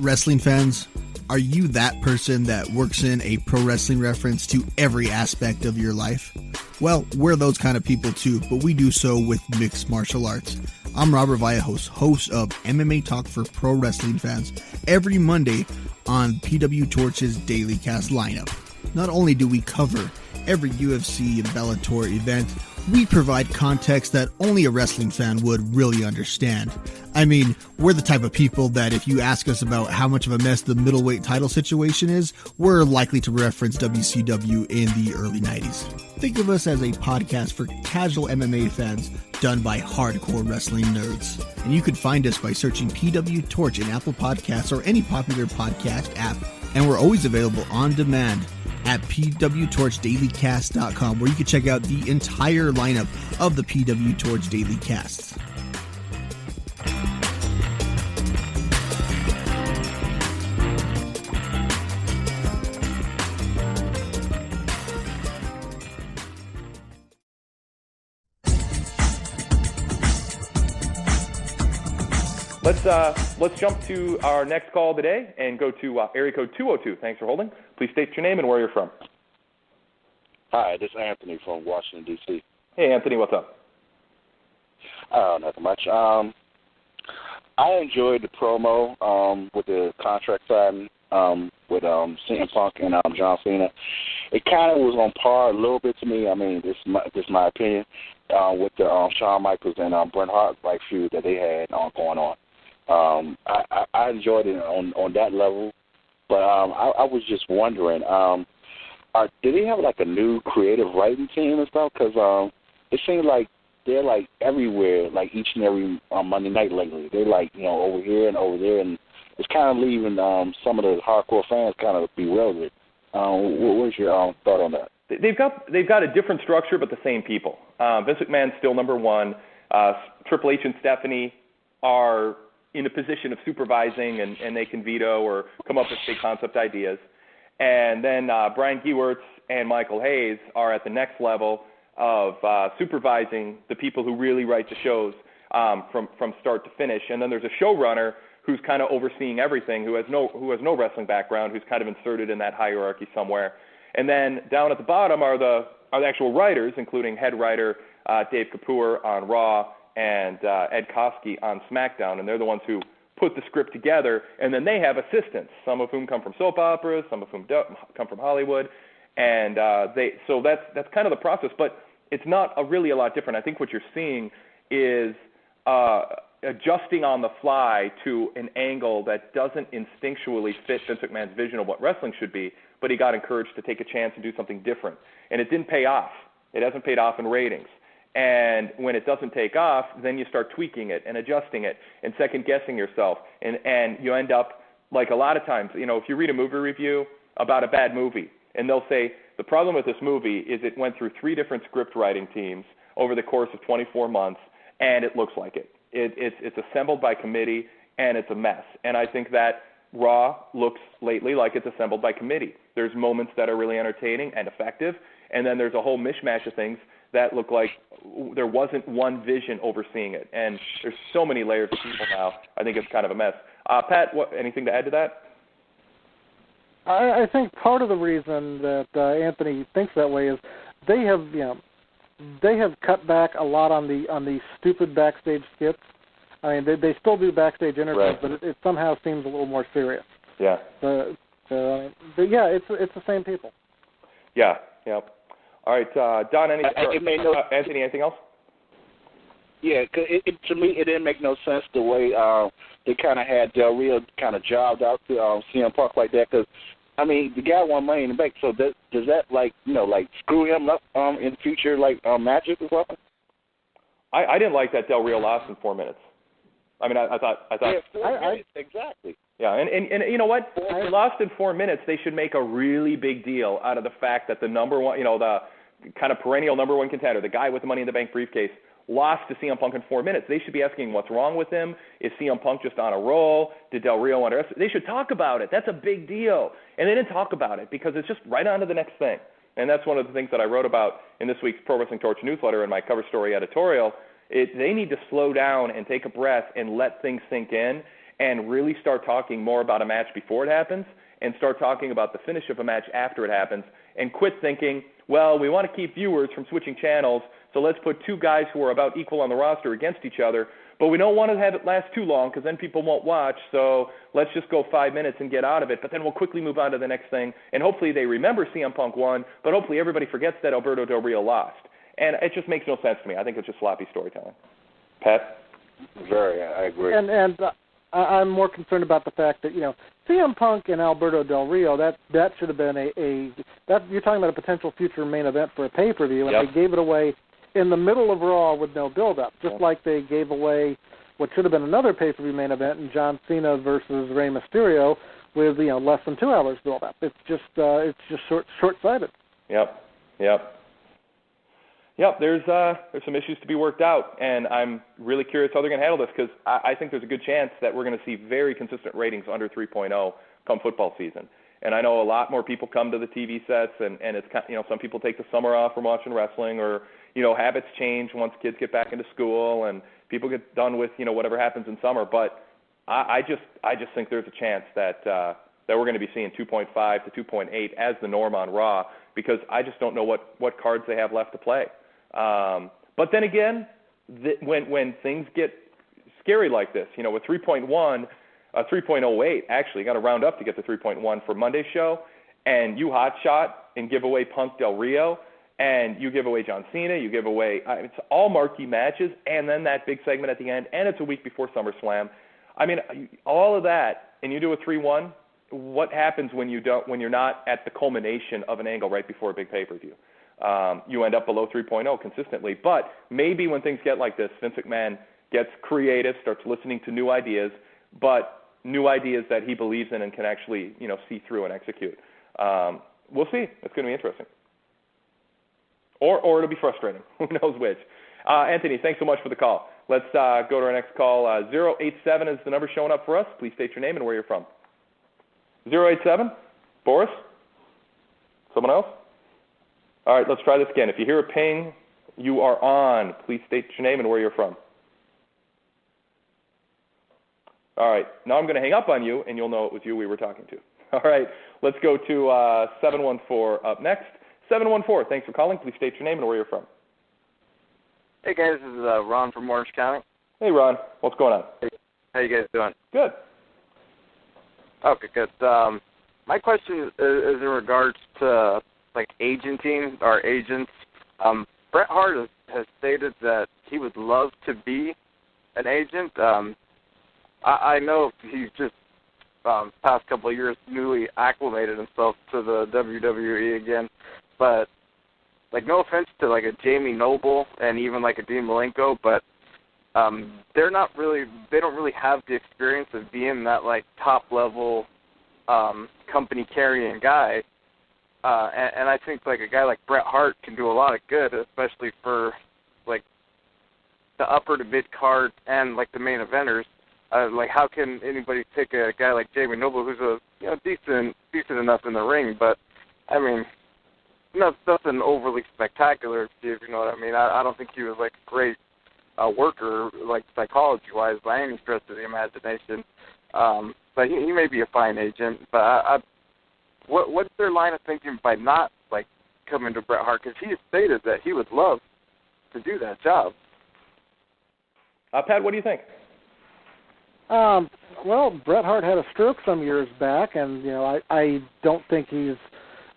Wrestling fans, are you that person that works in a pro wrestling reference to every aspect of your life? Well, we're those kind of people too, but we do so with mixed martial arts. I'm Robert Vallejos, host of MMA Talk for Pro Wrestling Fans, every Monday on PW Torch's Daily Cast lineup. Not only do we cover every UFC and Bellator event, we provide context that only a wrestling fan would really understand. I mean, we're the type of people that if you ask us about how much of a mess the middleweight title situation is, we're likely to reference WCW in the early 90s. Think of us as a podcast for casual MMA fans done by hardcore wrestling nerds. And you can find us by searching PW Torch in Apple Podcasts or any popular podcast app. And we're always available on demand at pwtorchdailycast.com, where you can check out the entire lineup of the PW Torch Daily Casts. Let's jump to our next call today and go to area code 202. Thanks for holding. Please state your name and where you're from. Hi, this is Anthony from Washington, D.C. Hey, Anthony, what's up? Nothing much. I enjoyed the promo with the contract signing with CM Punk and John Cena. It kind of was on par a little bit to me. I mean, this is my opinion, with the Shawn Michaels and Bret Hart feud that they had going on. I enjoyed it on that level, but I was just wondering, do they have like a new creative writing team and stuff? Because it seems like they're like everywhere, like each and every Monday night lately. They're like over here and over there, and it's kind of leaving some of the hardcore fans kind of bewildered. What's your thought on that? They've got a different structure, but the same people. Vince McMahon's still number one. Triple H and Stephanie are in a position of supervising, and they can veto or come up with big concept ideas. And then Brian Gewirtz and Michael Hayes are at the next level of supervising the people who really write the shows from start to finish. And then there's a showrunner who's kind of overseeing everything, who has no wrestling background, who's kind of inserted in that hierarchy somewhere. And then down at the bottom are the actual writers, including head writer Dave Kapoor on Raw and Ed Koskey on SmackDown, and they're the ones who put the script together. And then they have assistants, some of whom come from soap operas, some of whom come from Hollywood, and so that's kind of the process. But it's not really a lot different. I think what you're seeing is adjusting on the fly to an angle that doesn't instinctually fit Vince McMahon's vision of what wrestling should be, but he got encouraged to take a chance and do something different. And it didn't pay off. It hasn't paid off in ratings. And when it doesn't take off, then you start tweaking it and adjusting it and second-guessing yourself. And you end up, like a lot of times, if you read a movie review about a bad movie, and they'll say, the problem with this movie is it went through 3 different script writing teams over the course of 24 months, and it looks like it. It's assembled by committee, and it's a mess. And I think that Raw looks lately like it's assembled by committee. There's moments that are really entertaining and effective, and then there's a whole mishmash of things that look like there wasn't one vision overseeing it. And there's so many layers of people now. I think it's kind of a mess. Pat, anything to add to that? I think part of the reason that Anthony thinks that way is they have cut back a lot on the stupid backstage skits. I mean, they still do backstage interviews, right, but it somehow seems a little more serious. Yeah. But yeah, it's the same people. Yeah. Yeah. All right, Don. Anthony, anything else? Yeah, cause to me, it didn't make no sense the way they kind of had Del Rio kind of jobbed out to CM Punk like that. Because I mean, the guy won Money in the Bank, so does that like screw him up in future matches or something? I didn't like that Del Rio lost in 4 minutes. I mean, I thought. Yeah, 4 minutes, exactly. Yeah, and you know what? If they lost in 4 minutes, they should make a really big deal out of the fact that the number one, the kind of perennial number one contender, the guy with the Money in the Bank briefcase, lost to CM Punk in 4 minutes. They should be asking what's wrong with him. Is CM Punk just on a roll? Did Del Rio underestimate? They should talk about it. That's a big deal. And they didn't talk about it because it's just right on to the next thing. And that's one of the things that I wrote about in this week's Pro Wrestling Torch newsletter in my cover story editorial. They need to slow down and take a breath and let things sink in and really start talking more about a match before it happens and start talking about the finish of a match after it happens, and quit thinking, well, we want to keep viewers from switching channels, so let's put 2 guys who are about equal on the roster against each other, but we don't want to have it last too long because then people won't watch, so let's just go 5 minutes and get out of it, but then we'll quickly move on to the next thing, and hopefully they remember CM Punk won, but hopefully everybody forgets that Alberto Del Rio lost. And it just makes no sense to me. I think it's just sloppy storytelling. Pat? Very, I agree. And I'm more concerned about the fact that, CM Punk and Alberto Del Rio, that should have been that you're talking about a potential future main event for a pay-per-view, and Yep. they gave it away in the middle of Raw with no build-up, just like they gave away what should have been another pay-per-view main event in John Cena versus Rey Mysterio with less than 2 hours build-up. It's just short-sighted. Yep. There's some issues to be worked out, and I'm really curious how they're going to handle this because I think there's a good chance that we're going to see very consistent ratings under 3.0 come football season. And I know a lot more people come to the TV sets, and it's some people take the summer off from watching wrestling, or habits change once kids get back into school and people get done with whatever happens in summer. But I just think there's a chance that we're going to be seeing 2.5 to 2.8 as the norm on Raw because I just don't know what cards they have left to play. But then again, when things get scary like this, with 3.1, 3.08, actually, you got to round up to get to 3.1 for Monday's show, and you hotshot and give away Punk Del Rio, and you give away John Cena, you give away, it's all marquee matches, and then that big segment at the end, and it's a week before SummerSlam. I mean, all of that, and you do a 3-1, what happens when you're not at the culmination of an angle right before a big pay-per-view? You end up below 3.0 consistently. But maybe when things get like this, Vince McMahon gets creative, starts listening to new ideas, but new ideas that he believes in and can actually, see through and execute. We'll see. It's going to be interesting. Or it'll be frustrating. Who knows which. Anthony, thanks so much for the call. Let's go to our next call. 087 is the number showing up for us. Please state your name and where you're from. 087? Boris? Someone else? All right, let's try this again. If you hear a ping, you are on. Please state your name and where you're from. All right, now I'm going to hang up on you, and you'll know it was you we were talking to. All right, let's go to 714 up next. 714, thanks for calling. Please state your name and where you're from. Hey, guys, this is Ron from Orange County. Hey, Ron. What's going on? Hey, how you guys doing? Good. Okay, good. My question is in regards to, agenting or agents. Bret Hart has stated that he would love to be an agent. I know he's just past couple of years newly acclimated himself to the WWE again, but no offense to a Jamie Noble and even a Dean Malenko, but they don't really have the experience of being that top level company carrying guy. And I think a guy like Bret Hart can do a lot of good, especially for the upper to mid card and the main eventers. How can anybody pick a guy like Jamie Noble, who's a decent enough in the ring, but I mean, nothing overly spectacular, if you know what I mean. I don't think he was a great worker, psychology wise, by any stretch of the imagination. But he may be a fine agent. But what's their line of thinking by not coming to Bret Hart? Because he has stated that he would love to do that job. Pat, what do you think? Well, Bret Hart had a stroke some years back, and I don't think he's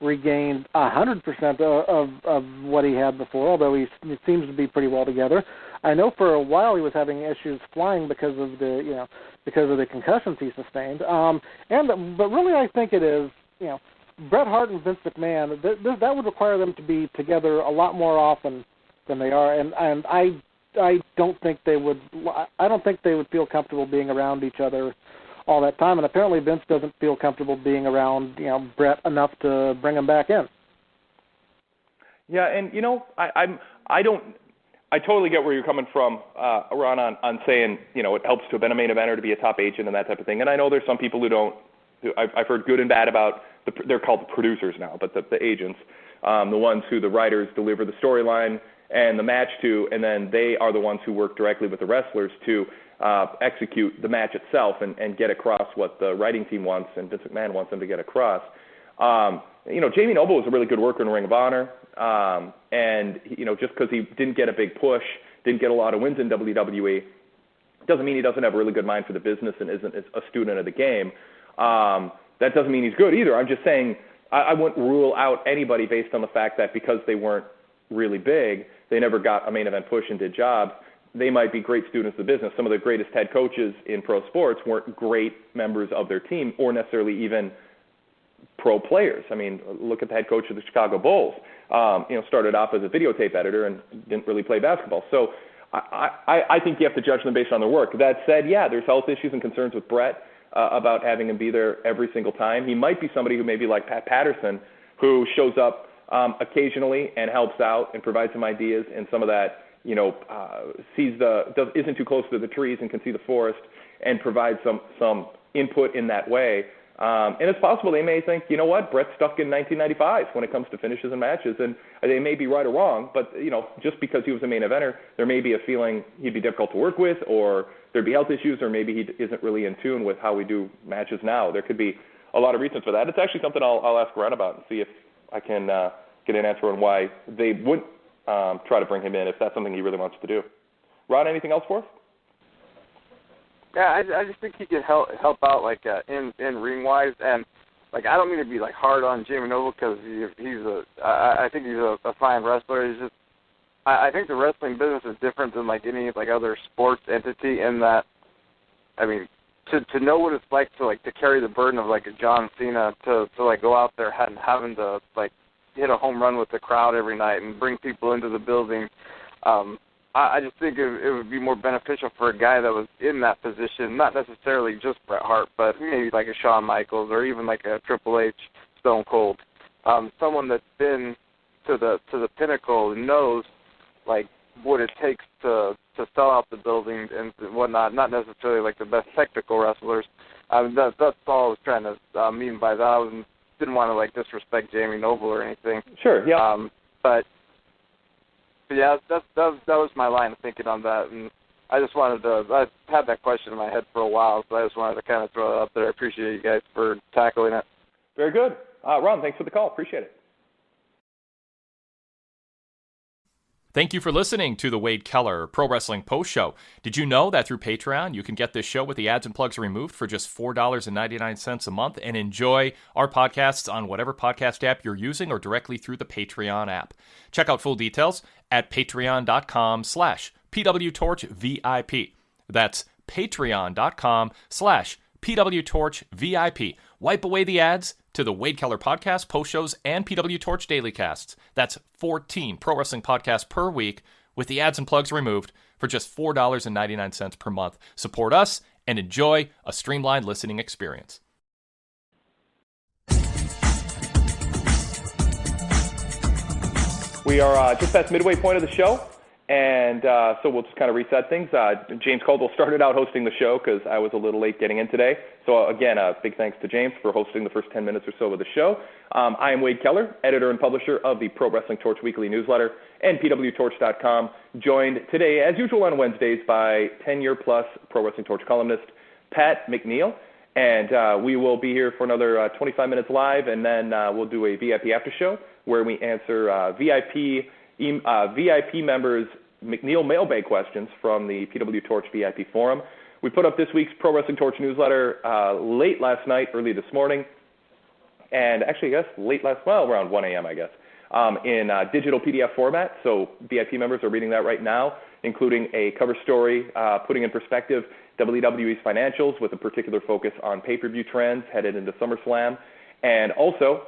regained 100% of what he had before, although he seems to be pretty well together. I know for a while he was having issues flying because of the concussions he sustained. But really, I think it is Bret Hart and Vince McMahon. That would require them to be together a lot more often than they are, and I don't think they would. I don't think they would feel comfortable being around each other all that time. And apparently, Vince doesn't feel comfortable being around Bret enough to bring him back in. Yeah, and I totally get where you're coming from, Ron, on saying it helps to have been a main eventer to be a top agent and that type of thing. And I know there's some people who don't. I've heard good and bad about they're called the producers now, but the agents, the ones who the writers deliver the storyline and the match to, and then they are the ones who work directly with the wrestlers to execute the match itself and get across what the writing team wants and Vince McMahon wants them to get across. Jamie Noble was a really good worker in Ring of Honor, and just because he didn't get a big push, didn't get a lot of wins in WWE, doesn't mean he doesn't have a really good mind for the business and isn't a student of the game. That doesn't mean he's good either. I'm just saying I wouldn't rule out anybody based on the fact that because they weren't really big. They never got a main event push and did jobs. They might be great students of the business. Some of the greatest head coaches in pro sports weren't great members of their team or necessarily even pro players. I mean, look at the head coach of the Chicago Bulls. Started off as a videotape editor and didn't really play basketball. So I think you have to judge them based on their work. That said, yeah, there's health issues and concerns with Brett about having him be there every single time. He might be somebody who may be like Pat Patterson, who shows up occasionally and helps out and provides some ideas and some of that, isn't too close to the trees and can see the forest and provide some input in that way. And it's possible they may think, you know what, Brett's stuck in 1995 when it comes to finishes and matches, and they may be right or wrong, but, just because he was a main eventer, there may be a feeling he'd be difficult to work with, or there'd be health issues, or maybe he isn't really in tune with how we do matches now. There could be a lot of reasons for that. It's actually something I'll ask Ron about and see if I can get an answer on why they wouldn't try to bring him in if that's something he really wants to do. Ron, anything else for us? Yeah, I just think he could help out in ring wise, and I don't mean to be hard on Jamie Noble because I think he's a fine wrestler. He's just I think the wrestling business is different than any other sports entity in that, I mean, to know what it's like to carry the burden of a John Cena to go out there and having to hit a home run with the crowd every night and bring people into the building. I just think it would be more beneficial for a guy that was in that position, not necessarily just Bret Hart, but maybe a Shawn Michaels or even a Triple H, Stone Cold, someone that's been to the pinnacle and knows what it takes to sell out the building and whatnot. Not necessarily the best technical wrestlers. That's all I was trying to mean by that. I didn't want to disrespect Jamie Noble or anything. Sure. Yeah. But yeah, that was my line of thinking on that, and I just wanted to. I had that question in my head for a while, so I just wanted to kind of throw it out there. I appreciate you guys for tackling it. Very good, Ron. Thanks for the call. Appreciate it. Thank you for listening to the Wade Keller Pro Wrestling Post Show. Did you know that through Patreon, you can get this show with the ads and plugs removed for just $4.99 a month and enjoy our podcasts on whatever podcast app you're using or directly through the Patreon app. Check out full details at patreon.com/PWTorchVIP. That's patreon.com/PWTorchVIP. Wipe away the ads to the Wade Keller podcast, post shows, and PW Torch daily casts. That's 14 pro wrestling podcasts per week with the ads and plugs removed for just $4.99 per month. Support us and enjoy a streamlined listening experience. We are just past midway point of the show, and so we'll just kind of reset things. James Caldwell started out hosting the show because I was a little late getting in today. So again, big thanks to James for hosting the first 10 minutes or so of the show. I am Wade Keller, editor and publisher of the Pro Wrestling Torch weekly newsletter and PWTorch.com, joined today, as usual on Wednesdays, by 10-year-plus Pro Wrestling Torch columnist Pat McNeil. And we will be here for another 25 minutes live, and then we'll do a VIP after show where we answer VIP members' McNeil mailbag questions from the PW Torch VIP forum. We put up this week's Pro Wrestling Torch newsletter late last night, early this morning, and actually, I guess, around 1 a.m., I guess, in digital PDF format. So VIP members are reading that right now, including a cover story putting in perspective WWE's financials with a particular focus on pay-per-view trends headed into SummerSlam, and also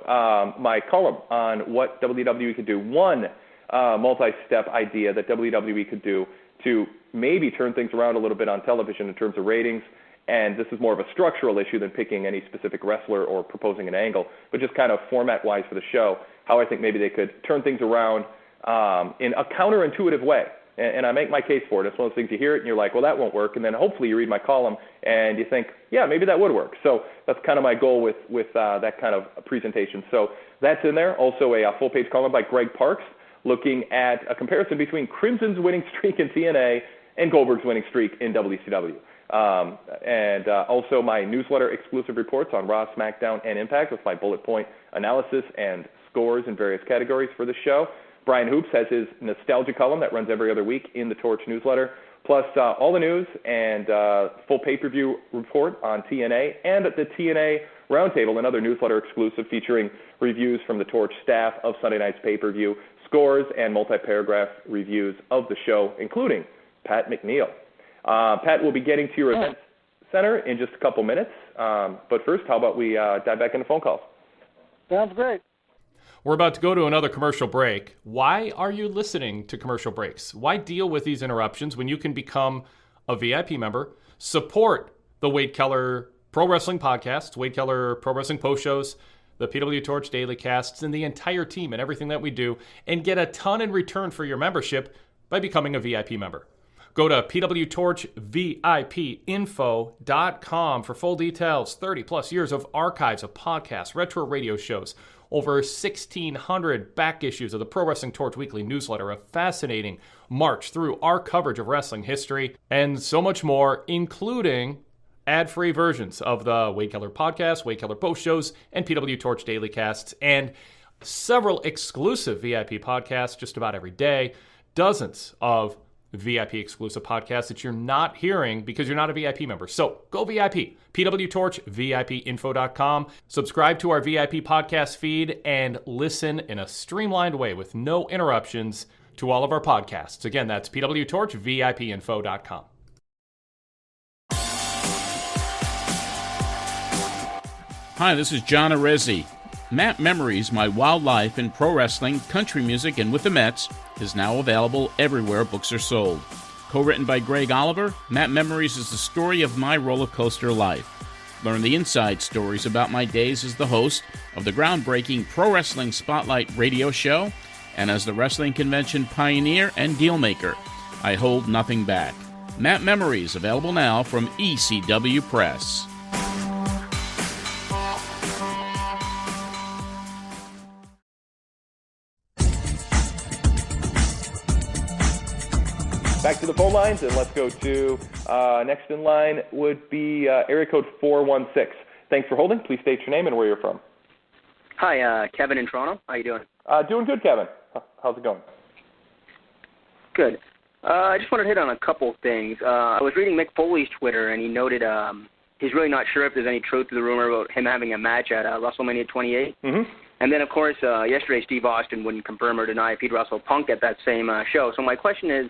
my column on what WWE could do. One multi-step idea that WWE could do to maybe turn things around a little bit on television in terms of ratings. And this is more of a structural issue than picking any specific wrestler or proposing an angle, but just kind of format-wise for the show, how I think maybe they could turn things around in a counterintuitive way. And I make my case for it. It's one of those things you hear it and you're like, well, that won't work. And then hopefully you read my column and you think, yeah, maybe that would work. So that's kind of my goal with that kind of presentation. So that's in there. Also a full-page column by Greg Parks looking at a comparison between Crimson's winning streak in TNA and Goldberg's winning streak in WCW. And also my newsletter exclusive reports on Raw, SmackDown, and Impact with my bullet point analysis and scores in various categories for the show. Brian Hoops has his nostalgia column that runs every other week in the Torch newsletter, plus all the news and full pay-per-view report on TNA and the TNA Roundtable, another newsletter exclusive featuring reviews from the Torch staff of Sunday night's pay-per-view, scores and multi-paragraph reviews of the show, including Pat McNeil. Pat will be getting to your event center in just a couple minutes. But first, how about we dive back into phone calls? Sounds great. We're about to go to another commercial break. Why are you listening to commercial breaks? Why deal with these interruptions when you can become a VIP member, support the Wade Keller Pro Wrestling Podcast, Wade Keller Pro Wrestling Post Shows, the PW Torch Daily Casts, and the entire team and everything that we do, and get a ton in return for your membership by becoming a VIP member. Go to pwtorchvipinfo.com for full details. 30-plus years of archives of podcasts, retro radio shows, over 1,600 back issues of the Pro Wrestling Torch Weekly newsletter, a fascinating march through our coverage of wrestling history, and so much more, including ad-free versions of the Wade Keller Podcast, Wade Keller Post Shows, and PW Torch Daily Casts, and several exclusive VIP podcasts just about every day, dozens of VIP exclusive podcasts that you're not hearing because you're not a VIP member. So go VIP, pwtorchvipinfo.com. Subscribe to our VIP podcast feed and listen in a streamlined way with no interruptions to all of our podcasts. Again, that's pwtorchvipinfo.com. Hi, this is John Arezzi. Map Memories, My Wildlife in Pro Wrestling, Country Music, and with the Mets is now available everywhere books are sold. Co-written by Greg Oliver, Map Memories is the story of my roller coaster life. Learn the inside stories about my days as the host of the groundbreaking Pro Wrestling Spotlight radio show and as the wrestling convention pioneer and dealmaker. I hold nothing back. Map Memories, available now from ECW Press. Back to the phone lines, and let's go to next in line would be area code 416. Thanks for holding. Please state your name and where you're from. Hi, Kevin in Toronto. How you doing? Doing good, Kevin. How's it going? Good. I just wanted to hit on a couple things. I was reading Mick Foley's Twitter, and he noted he's really not sure if there's any truth to the rumor about him having a match at WrestleMania 28. Mm-hmm. And then, of course, yesterday Steve Austin wouldn't confirm or deny if he'd wrestle Punk at that same show. So my question is,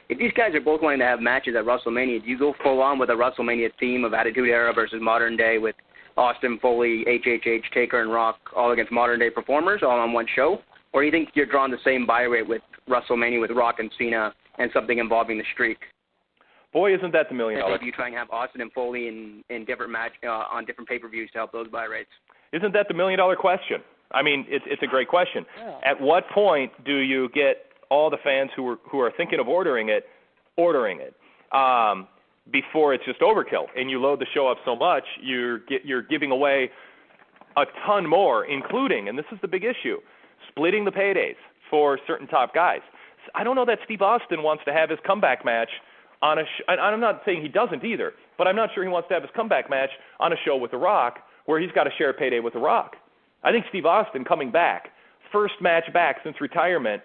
if these guys are both wanting to have matches at WrestleMania, do you go full on with a WrestleMania theme of Attitude Era versus modern day with Austin, Foley, HHH, Taker, and Rock all against modern day performers all on one show? Or do you think you're drawing the same buy rate with WrestleMania with Rock and Cena and something involving the Streak? Boy, isn't that the $1 million question. Maybe you try and have Austin and Foley in different match on different pay-per-views to help those buy rates. Isn't that the $1 million question? I mean, it's a great question. Yeah. At what point do you get all the fans who are thinking of ordering it before it's just overkill, and you load the show up so much you're giving away a ton more, including, and this is the big issue, splitting the paydays for certain top guys. I don't know that Steve Austin wants to have his comeback match on a I'm not saying he doesn't either, but I'm not sure he wants to have his comeback match on a show with The Rock where he's got to share a payday with The Rock. I think Steve Austin coming back, first match back since retirement,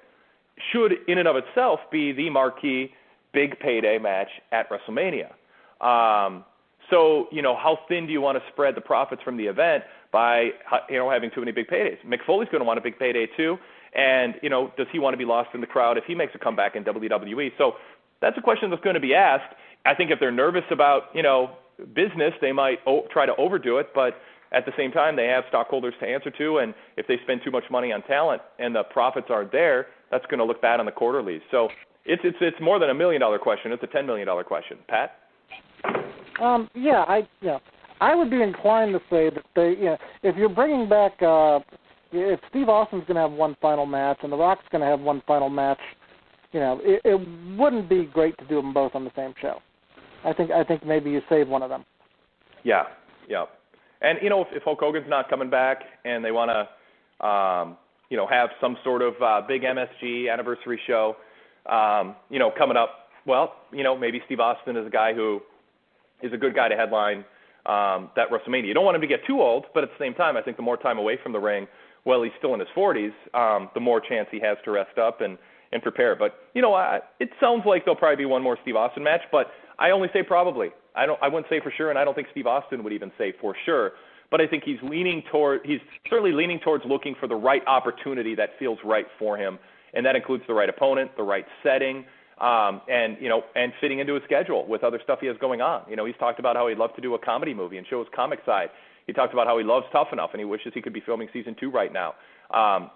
should in and of itself be the marquee big payday match at WrestleMania. So, how thin do you want to spread the profits from the event by, having too many big paydays? Mick Foley's going to want a big payday too. And, does he want to be lost in the crowd if he makes a comeback in WWE? So that's a question that's going to be asked. I think if they're nervous about, business, they might try to overdo it. But at the same time, they have stockholders to answer to. And if they spend too much money on talent and the profits aren't there, that's going to look bad on the quarterlies. So it's more than $1 million question. It's a $10 million question. Pat? I would be inclined to say that if you're bringing back, if Steve Austin's going to have one final match and The Rock's going to have one final match, it wouldn't be great to do them both on the same show. I think maybe you save one of them. Yeah. And if Hulk Hogan's not coming back and they want to, have some sort of big MSG anniversary show, coming up, maybe Steve Austin is a guy who is a good guy to headline that WrestleMania. You don't want him to get too old, but at the same time, I think the more time away from the ring, while he's still in his 40s, the more chance he has to rest up and prepare. But, it sounds like there'll probably be one more Steve Austin match, but I only say probably. I wouldn't say for sure, and I don't think Steve Austin would even say for sure. But I think he's certainly leaning towards looking for the right opportunity that feels right for him and that includes the right opponent, the right setting, and fitting into his schedule with other stuff he has going on. He's talked about how he'd love to do a comedy movie and show his comic side. He talked about how he loves Tough Enough and he wishes he could be filming season 2 right now.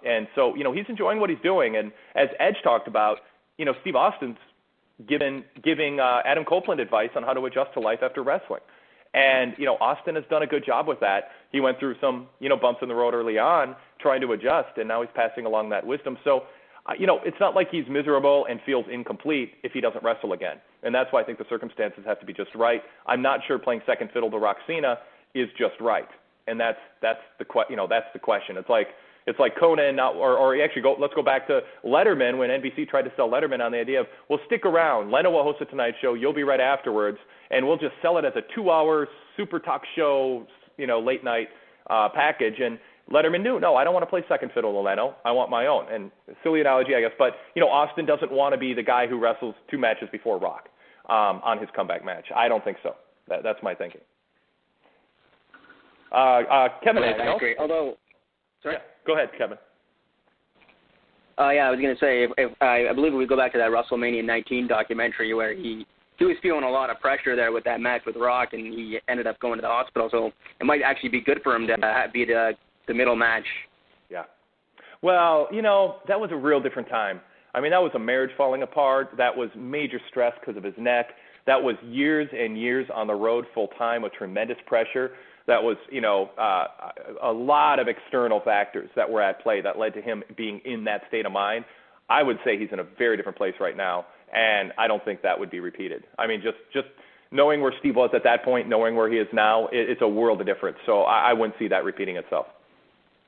And so, he's enjoying what he's doing. And as Edge talked about, Steve Austin's giving Adam Copeland advice on how to adjust to life after wrestling. And, Austin has done a good job with that. He went through some, bumps in the road early on trying to adjust, and now he's passing along that wisdom. So, it's not like he's miserable and feels incomplete if he doesn't wrestle again. And that's why I think the circumstances have to be just right. I'm not sure playing second fiddle to Roxana is just right. And that's the question. It's like Conan, let's go back to Letterman when NBC tried to sell Letterman on the idea of, well, stick around. Leno will host a Tonight Show. You'll be right afterwards. And we'll just sell it as a 2-hour super talk show, late night package. And Letterman knew, no, I don't want to play second fiddle to Leno. I want my own. And silly analogy, I guess. But, Austin doesn't want to be the guy who wrestles 2 matches before Rock on his comeback match. I don't think so. That's my thinking. Kevin, I agree. Although, sorry? Yeah, go ahead, Kevin. I was going to say, if I believe we go back to that WrestleMania 19 documentary where he was feeling a lot of pressure there with that match with Rock, and he ended up going to the hospital. So it might actually be good for him to be the middle match. Yeah. Well, that was a real different time. I mean, that was a marriage falling apart. That was major stress because of his neck. That was years and years on the road full time with tremendous pressure. That was, a lot of external factors that were at play that led to him being in that state of mind. I would say he's in a very different place right now, and I don't think that would be repeated. I mean, just knowing where Steve was at that point, knowing where he is now, it's a world of difference. So I wouldn't see that repeating itself.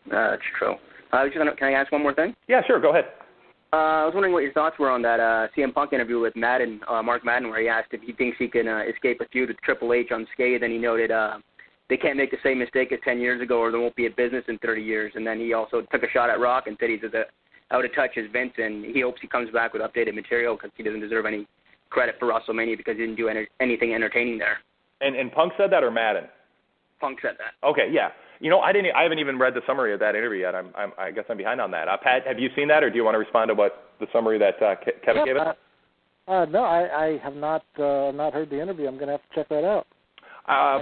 That's true. Can I ask one more thing? Yeah, sure. Go ahead. I was wondering what your thoughts were on that CM Punk interview with Mark Madden, where he asked if he thinks he can escape a feud with Triple H unscathed, and he noted they can't make the same mistake as 10 years ago or there won't be a business in 30 years. And then he also took a shot at Rock and said he's as out of touch as Vince, and he hopes he comes back with updated material because he doesn't deserve any credit for WrestleMania because he didn't do anything entertaining there. And Punk said that, or Madden? Punk said that. Okay, yeah. I haven't even read the summary of that interview yet. I guess I'm behind on that. Pat, have you seen that, or do you want to respond to what the summary that Kevin gave us? No, I have not heard the interview. I'm going to have to check that out.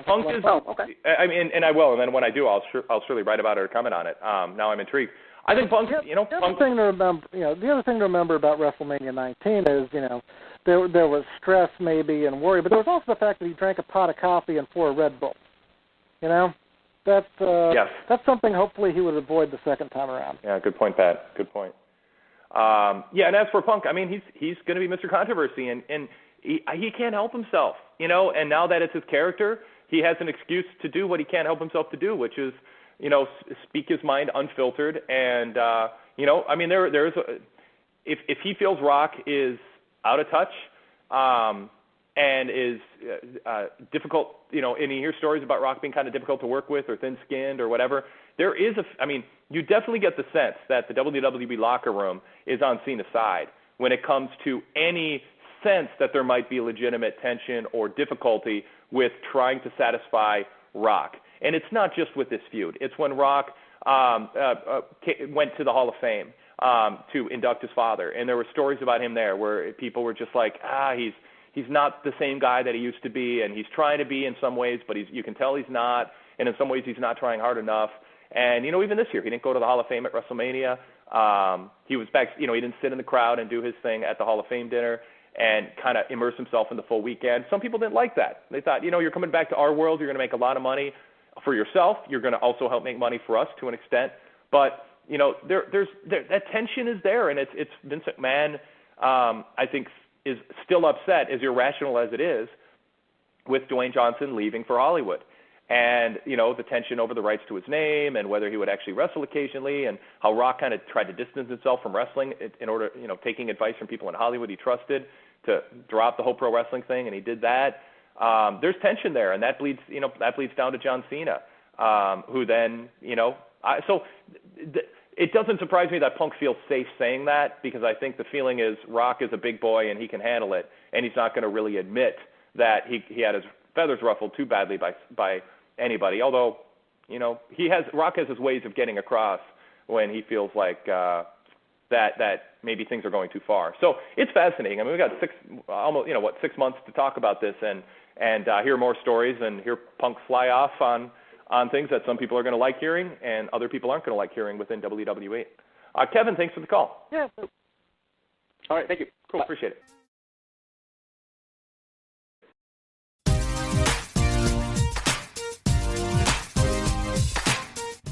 Punk is. Okay. I mean, and I will, and then when I do, I'll surely write about it or comment on it. Now I'm intrigued. I think Punk. The other thing to remember about WrestleMania 19 is, there was stress maybe and worry, but there was also the fact that he drank a pot of coffee and 4 Red Bulls. That's something hopefully he would avoid the second time around. Yeah, good point, Pat. Good point. And as for Punk, I mean, he's going to be Mr. Controversy, and he can't help himself, and now that it's his character, he has an excuse to do what he can't help himself to do, which is, speak his mind unfiltered. And, I mean, there is if he feels Rock is out of touch and is difficult, and you hear stories about Rock being kind of difficult to work with or thin-skinned or whatever, there is you definitely get the sense that the WWE locker room is on Cena's side when it comes to any sense that there might be legitimate tension or difficulty with trying to satisfy Rock. And it's not just with this feud. It's when Rock went to the Hall of Fame to induct his father. And there were stories about him there where people were just like, he's not the same guy that he used to be, and he's trying to be in some ways, but you can tell he's not. And in some ways he's not trying hard enough. And, even this year, he didn't go to the Hall of Fame at WrestleMania. He was back, he didn't sit in the crowd and do his thing at the Hall of Fame dinner and kind of immerse himself in the full weekend. Some people didn't like that. They thought, you're coming back to our world, you're going to make a lot of money for yourself. You're going to also help make money for us to an extent. But, there's that tension is there, and it's Vince McMahon, I think, is still upset, as irrational as it is, with Dwayne Johnson leaving for Hollywood. And, the tension over the rights to his name and whether he would actually wrestle occasionally, and how Rock kind of tried to distance himself from wrestling in order, taking advice from people in Hollywood he trusted to drop the whole pro wrestling thing, and he did that. There's tension there, and that bleeds down to John Cena, who then, it doesn't surprise me that Punk feels safe saying that, because I think the feeling is Rock is a big boy and he can handle it, and he's not going to really admit that he had his feathers ruffled too badly by anybody. Although, Rock has his ways of getting across when he feels like that maybe things are going too far. So it's fascinating. I mean, we've got 6 months to talk about this and hear more stories and hear Punk fly off on things that some people are going to like hearing and other people aren't going to like hearing within WWE. Kevin, thanks for the call. Yeah. All right, thank you. Cool, appreciate it.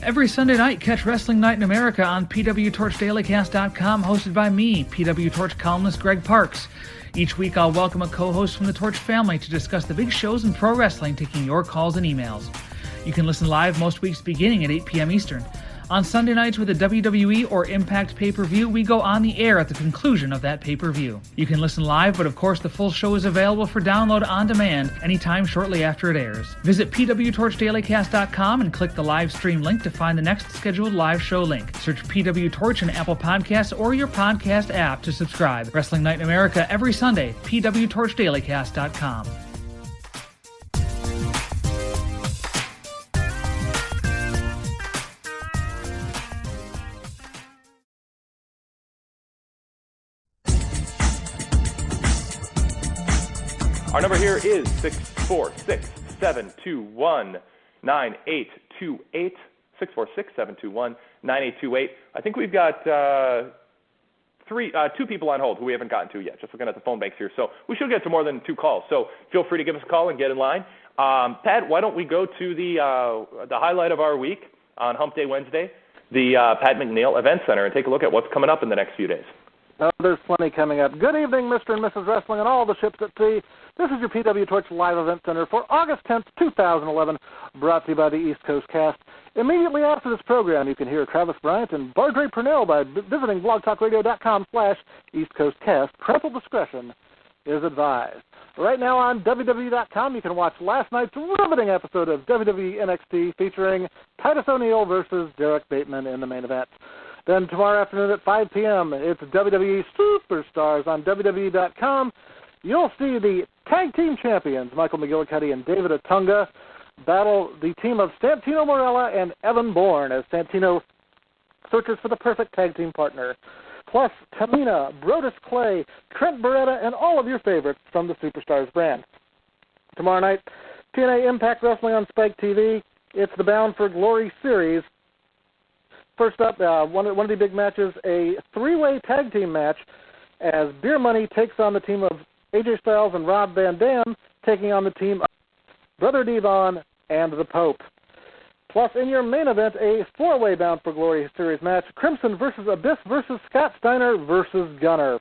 Every Sunday night, catch Wrestling Night in America on PWTorchDailyCast.com, hosted by me, PW Torch columnist Greg Parks. Each week, I'll welcome a co-host from the Torch family to discuss the big shows in pro wrestling, taking your calls and emails. You can listen live most weeks beginning at 8 p.m. Eastern. On Sunday nights with a WWE or Impact pay-per-view, we go on the air at the conclusion of that pay-per-view. You can listen live, but of course the full show is available for download on demand anytime shortly after it airs. Visit PWTorchDailyCast.com and click the live stream link to find the next scheduled live show link. Search PW Torch in Apple Podcasts or your podcast app to subscribe. Wrestling Night in America every Sunday, PWTorchDailyCast.com. Our number here is 646-721-9828. 646-721-9828. I think we've got two people on hold who we haven't gotten to yet, just looking at the phone banks here. So we should get to more than 2 calls. So feel free to give us a call and get in line. Pat, why don't we go to the highlight of our week on Hump Day Wednesday, the Pat McNeil Event Center, and take a look at what's coming up in the next few days. Oh, there's plenty coming up. Good evening, Mr. and Mrs. Wrestling and all the ships at sea. This is your PW Torch Live Event Center for August 10th, 2011, brought to you by the East Coast Cast. Immediately after this program, you can hear Travis Bryant and Bardre Purnell by visiting blogtalkradio.com/East Coast Cast. Parental discretion is advised. Right now on WWE.com, you can watch last night's riveting episode of WWE NXT featuring Titus O'Neil versus Derek Bateman in the main event. Then tomorrow afternoon at 5 p.m., it's WWE Superstars on WWE.com. You'll see the tag team champions, Michael McGillicuddy and David Otunga, battle the team of Santino Marella and Evan Bourne as Santino searches for the perfect tag team partner. Plus, Tamina, Brodus Clay, Trent Beretta, and all of your favorites from the Superstars brand. Tomorrow night, TNA Impact Wrestling on Spike TV. It's the Bound for Glory series. First up, one of the big matches, a 3-way tag team match as Beer Money takes on the team of AJ Styles and Rob Van Dam, taking on the team of Brother Devon and the Pope. Plus, in your main event, a 4-way Bound for Glory series match, Crimson versus Abyss versus Scott Steiner versus Gunner.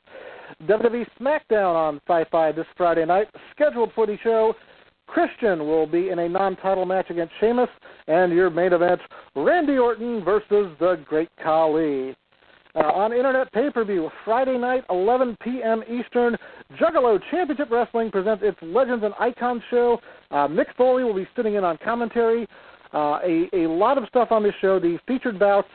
WWE SmackDown on Sci-Fi this Friday night, scheduled for the show. Christian will be in a non-title match against Sheamus, and your main event, Randy Orton versus the Great Khali. On Internet Pay-Per-View, Friday night, 11 p.m. Eastern, Juggalo Championship Wrestling presents its Legends and Icons show. Mick Foley will be sitting in on commentary. A lot of stuff on this show. The featured bouts,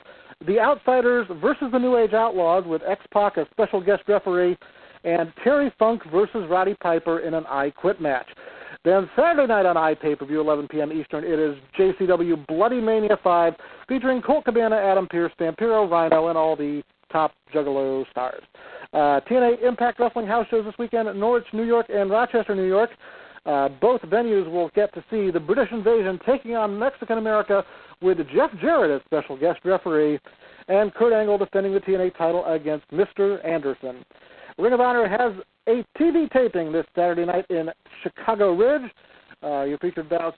The Outsiders versus the New Age Outlaws with X-Pac as special guest referee, and Terry Funk versus Roddy Piper in an I Quit match. Then Saturday night on iPay-Per-View, 11 p.m. Eastern, it is JCW Bloody Mania 5, featuring Colt Cabana, Adam Pearce, Vampiro, Rhino, and all the top Juggalo stars. TNA Impact Wrestling house shows this weekend at Norwich, New York, and Rochester, New York. Both venues will get to see the British Invasion taking on Mexican America with Jeff Jarrett as special guest referee, and Kurt Angle defending the TNA title against Mr. Anderson. Ring of Honor has a TV taping this Saturday night in Chicago Ridge. Your featured bouts